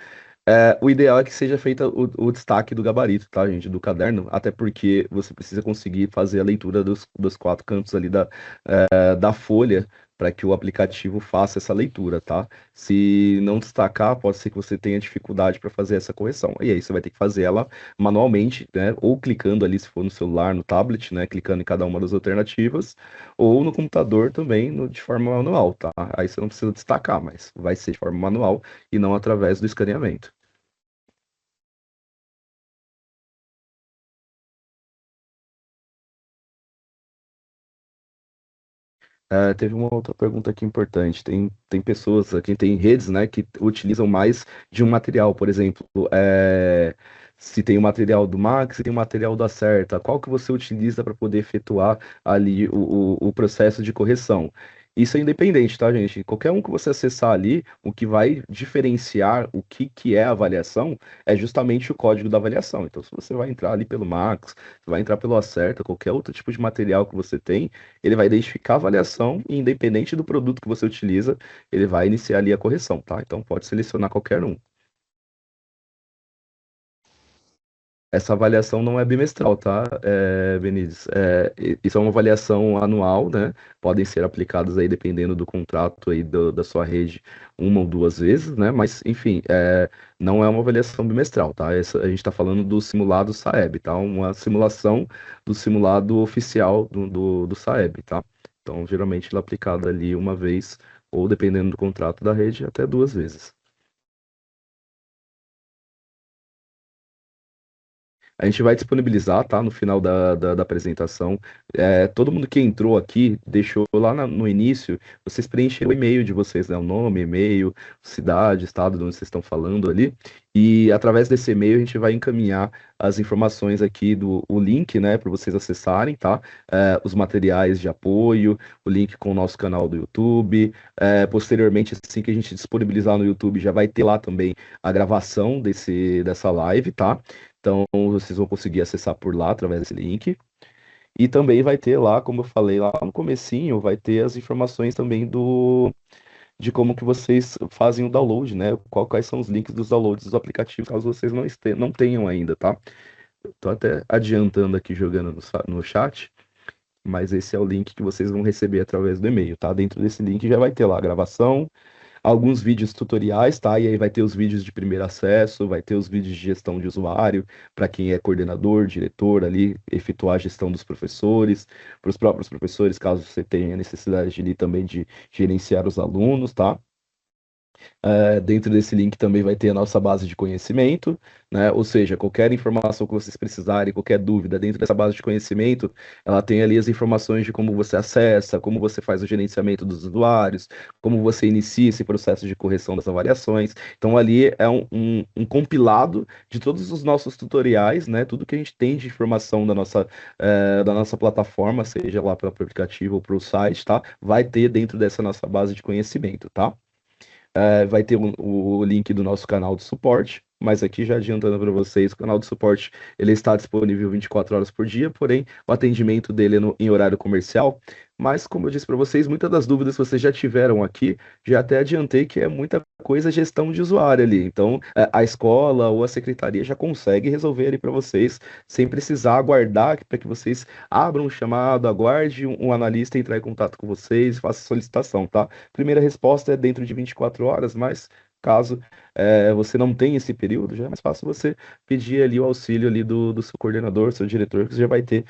O ideal é que seja feito o destaque do gabarito, tá, gente, do caderno, até porque você precisa conseguir fazer a leitura dos quatro cantos ali da folha para que o aplicativo faça essa leitura, tá? Se não destacar, pode ser que você tenha dificuldade para fazer essa correção. E aí você vai ter que fazer ela manualmente, né? Ou clicando ali, se for no celular, no tablet, né? Clicando em cada uma das alternativas, ou no computador também, de forma manual, tá? Aí você não precisa destacar, mas vai ser de forma manual e não através do escaneamento. Teve uma outra pergunta aqui importante. Tem pessoas aqui, tem redes, né, que utilizam mais de um material. Por exemplo, se tem o material do Max, se tem o material da Certa, qual que você utiliza para poder efetuar ali o processo de correção? Isso é independente, tá, gente? Qualquer um que você acessar ali, o que vai diferenciar o que é a avaliação é justamente o código da avaliação. Então, se você vai entrar ali pelo Max, vai entrar pelo Acerta, qualquer outro tipo de material que você tem, ele vai identificar a avaliação e, independente do produto que você utiliza, ele vai iniciar ali a correção, tá? Então pode selecionar qualquer um. Essa avaliação não é bimestral, tá, Benítez? Isso é uma avaliação anual, né? Podem ser aplicadas aí, dependendo do contrato aí da sua rede, uma ou duas vezes, né? Mas, enfim, não é uma avaliação bimestral, tá? A gente está falando do simulado SAEB, tá? Uma simulação do simulado oficial do SAEB, tá? Então, geralmente, ela é aplicada ali uma vez, ou dependendo do contrato da rede, até duas vezes. A gente vai disponibilizar, tá? No final da apresentação. Todo mundo que entrou aqui, deixou lá no início, vocês preencheram o e-mail de vocês, né? O nome, e-mail, cidade, estado de onde vocês estão falando ali. E através desse e-mail a gente vai encaminhar as informações aqui o link, né? Para vocês acessarem, tá? Os materiais de apoio, o link com o nosso canal do YouTube. Posteriormente, assim que a gente disponibilizar no YouTube, já vai ter lá também a gravação dessa live, tá? Então, vocês vão conseguir acessar por lá através desse link. E também vai ter lá, como eu falei lá no comecinho, vai ter as informações também de como que vocês fazem o download, né? Quais são os links dos downloads dos aplicativos, caso vocês não tenham ainda, tá? Eu tô até adiantando aqui, jogando no chat, mas esse é o link que vocês vão receber através do e-mail, tá? Dentro desse link já vai ter lá a gravação, alguns vídeos tutoriais, tá? E aí vai ter os vídeos de primeiro acesso, vai ter os vídeos de gestão de usuário, para quem é coordenador, diretor ali, efetuar a gestão dos professores, para os próprios professores, caso você tenha necessidade ali também de gerenciar os alunos, tá? Dentro desse link também vai ter a nossa base de conhecimento, né? Ou seja, qualquer informação que vocês precisarem, qualquer dúvida dentro dessa base de conhecimento, ela tem ali as informações de como você acessa, como você faz o gerenciamento dos usuários, como você inicia esse processo de correção das avaliações. Então ali é um compilado de todos os nossos tutoriais, né? Tudo que a gente tem de informação da nossa plataforma, seja lá pelo aplicativo ou pelo site, tá? Vai ter dentro dessa nossa base de conhecimento, tá? Vai ter o link do nosso canal de suporte, mas aqui já adiantando para vocês, o canal de suporte ele está disponível 24 horas por dia, porém o atendimento dele é em horário comercial. Mas como eu disse para vocês, muitas das dúvidas que vocês já tiveram aqui, já até adiantei que é muita coisa gestão de usuário ali. Então a escola ou a secretaria já consegue resolver ali para vocês, sem precisar aguardar para que vocês abram um chamado, aguarde um analista entrar em contato com vocês, faça a solicitação, tá? Primeira resposta é dentro de 24 horas, mas caso você não tenha esse período, já é mais fácil você pedir ali o auxílio ali do seu coordenador, seu diretor, que você já vai ter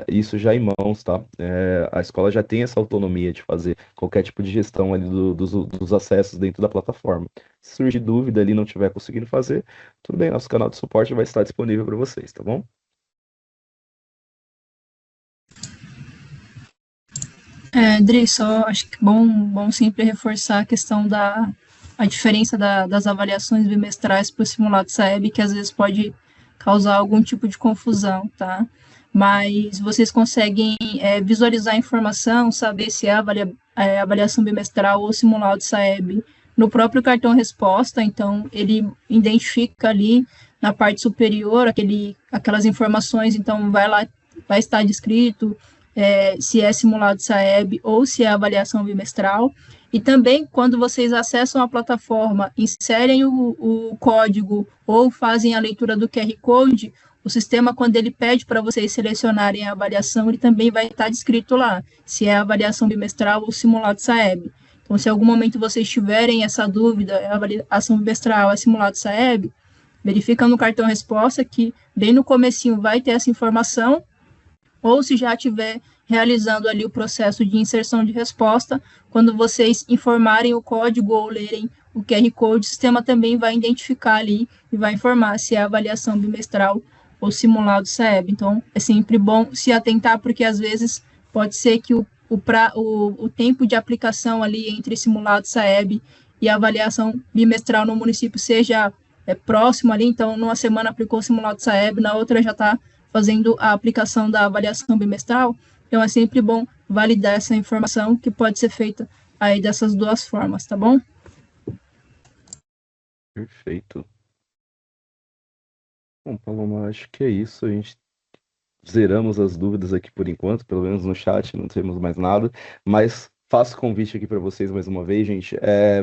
isso já em mãos, tá? A escola já tem essa autonomia de fazer qualquer tipo de gestão ali dos acessos dentro da plataforma. Se surgir dúvida ali e não estiver conseguindo fazer, tudo bem, nosso canal de suporte vai estar disponível para vocês, tá bom? Dri, só acho que bom sempre reforçar a questão a diferença das avaliações bimestrais para o simulado SAEB, que às vezes pode causar algum tipo de confusão, tá? Mas vocês conseguem visualizar a informação, saber se é avaliação bimestral ou simulado SAEB no próprio cartão resposta, então ele identifica ali na parte superior aquelas informações, então vai estar descrito se é simulado SAEB ou se é avaliação bimestral. E também, quando vocês acessam a plataforma, inserem o código ou fazem a leitura do QR Code, o sistema, quando ele pede para vocês selecionarem a avaliação, ele também vai estar descrito lá, se é a avaliação bimestral ou simulado SAEB. Então, se em algum momento vocês tiverem essa dúvida, é a avaliação bimestral, é simulado SAEB, verifica no cartão resposta que bem no comecinho vai ter essa informação, ou se já estiver realizando ali o processo de inserção de resposta, quando vocês informarem o código ou lerem o QR Code, o sistema também vai identificar ali e vai informar se é avaliação bimestral ou simulado SAEB. Então, é sempre bom se atentar, porque às vezes pode ser que o tempo de aplicação ali entre simulado SAEB e avaliação bimestral no município seja próximo ali, então numa semana aplicou o simulado SAEB, na outra já está fazendo a aplicação da avaliação bimestral, então é sempre bom validar essa informação, que pode ser feita aí dessas duas formas, tá bom? Perfeito. Bom, Paloma, acho que é isso. A gente zeramos as dúvidas aqui por enquanto, pelo menos no chat, não temos mais nada, mas faço convite aqui para vocês mais uma vez, gente.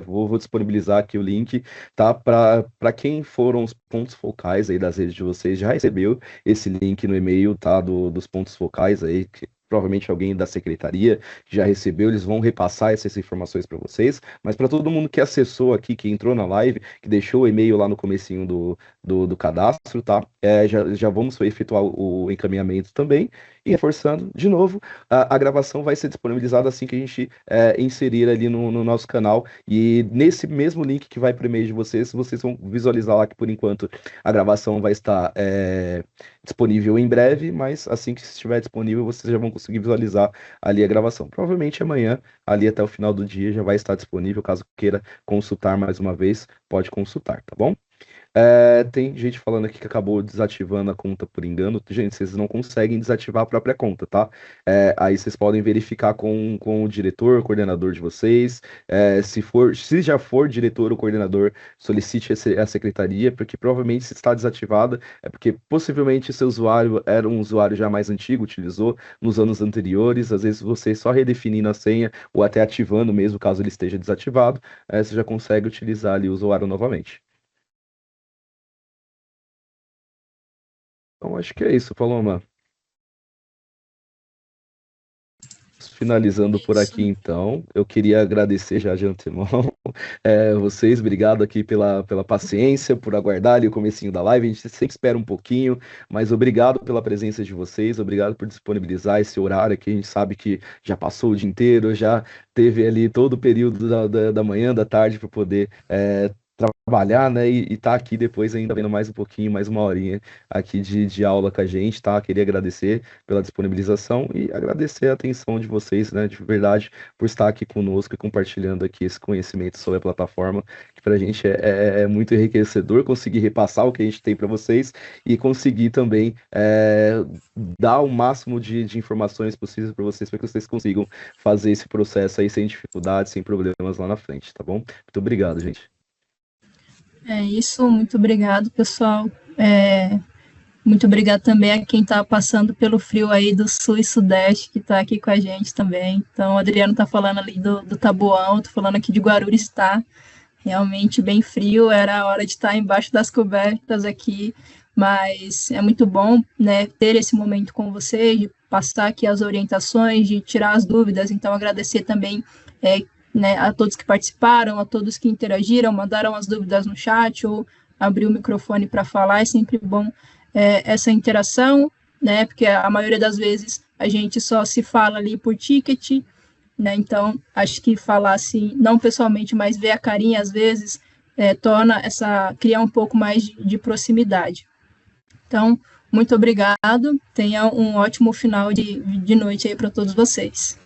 Vou disponibilizar aqui o link, tá? Para quem foram os pontos focais aí das redes de vocês, já recebeu esse link no e-mail, tá? Dos pontos focais aí, que provavelmente alguém da secretaria já recebeu, eles vão repassar essas informações para vocês, mas para todo mundo que acessou aqui, que entrou na live, que deixou o e-mail lá no comecinho do cadastro, tá? Já vamos efetuar o encaminhamento também, e reforçando, de novo, a gravação vai ser disponibilizada assim que a gente inserir ali no nosso canal, e nesse mesmo link que vai para o e-mail de vocês vão visualizar lá que, por enquanto, a gravação vai estar disponível em breve, mas assim que estiver disponível, vocês já vão conseguir visualizar ali a gravação. Provavelmente amanhã, ali até o final do dia, já vai estar disponível, caso queira consultar mais uma vez, pode consultar, tá bom? Tem gente falando aqui que acabou desativando a conta por engano. Gente, vocês não conseguem desativar a própria conta, tá? Aí vocês podem verificar com o diretor, o coordenador de vocês. Se já for diretor ou coordenador, solicite a secretaria, porque provavelmente se está desativada, é porque possivelmente seu usuário era um usuário já mais antigo, utilizou nos anos anteriores. Às vezes você só redefinindo a senha ou até ativando mesmo, caso ele esteja desativado, você já consegue utilizar ali o usuário novamente. Então, acho que é isso, Paloma. Finalizando por aqui, então, eu queria agradecer já de antemão vocês, obrigado aqui pela paciência, por aguardar ali o comecinho da live, a gente sempre espera um pouquinho, mas obrigado pela presença de vocês, obrigado por disponibilizar esse horário aqui, a gente sabe que já passou o dia inteiro, já teve ali todo o período da manhã, da tarde, para poder trabalhar, né, e tá aqui depois ainda vendo mais um pouquinho, mais uma horinha aqui de aula com a gente, tá? Queria agradecer pela disponibilização e agradecer a atenção de vocês, né, de verdade, por estar aqui conosco e compartilhando aqui esse conhecimento sobre a plataforma, que pra gente é muito enriquecedor conseguir repassar o que a gente tem para vocês e conseguir também dar o máximo de informações possíveis para vocês, para que vocês consigam fazer esse processo aí sem dificuldades, sem problemas lá na frente, tá bom? Muito obrigado, gente. É isso, muito obrigado, pessoal. Muito obrigado também a quem está passando pelo frio aí do sul e sudeste, que está aqui com a gente também. Então, o Adriano está falando ali do Taboão, estou falando aqui de Guarulhos, está realmente bem frio, era a hora de estar embaixo das cobertas aqui, mas é muito bom, né, ter esse momento com vocês, de passar aqui as orientações, de tirar as dúvidas. Então, agradecer também né, a todos que participaram, a todos que interagiram, mandaram as dúvidas no chat ou abriu o microfone para falar. É sempre bom essa interação, né, porque a maioria das vezes a gente só se fala ali por ticket, né, então acho que falar assim, não pessoalmente, mas ver a carinha às vezes, cria um pouco mais de proximidade. Então, muito obrigado, tenha um ótimo final de noite aí para todos vocês.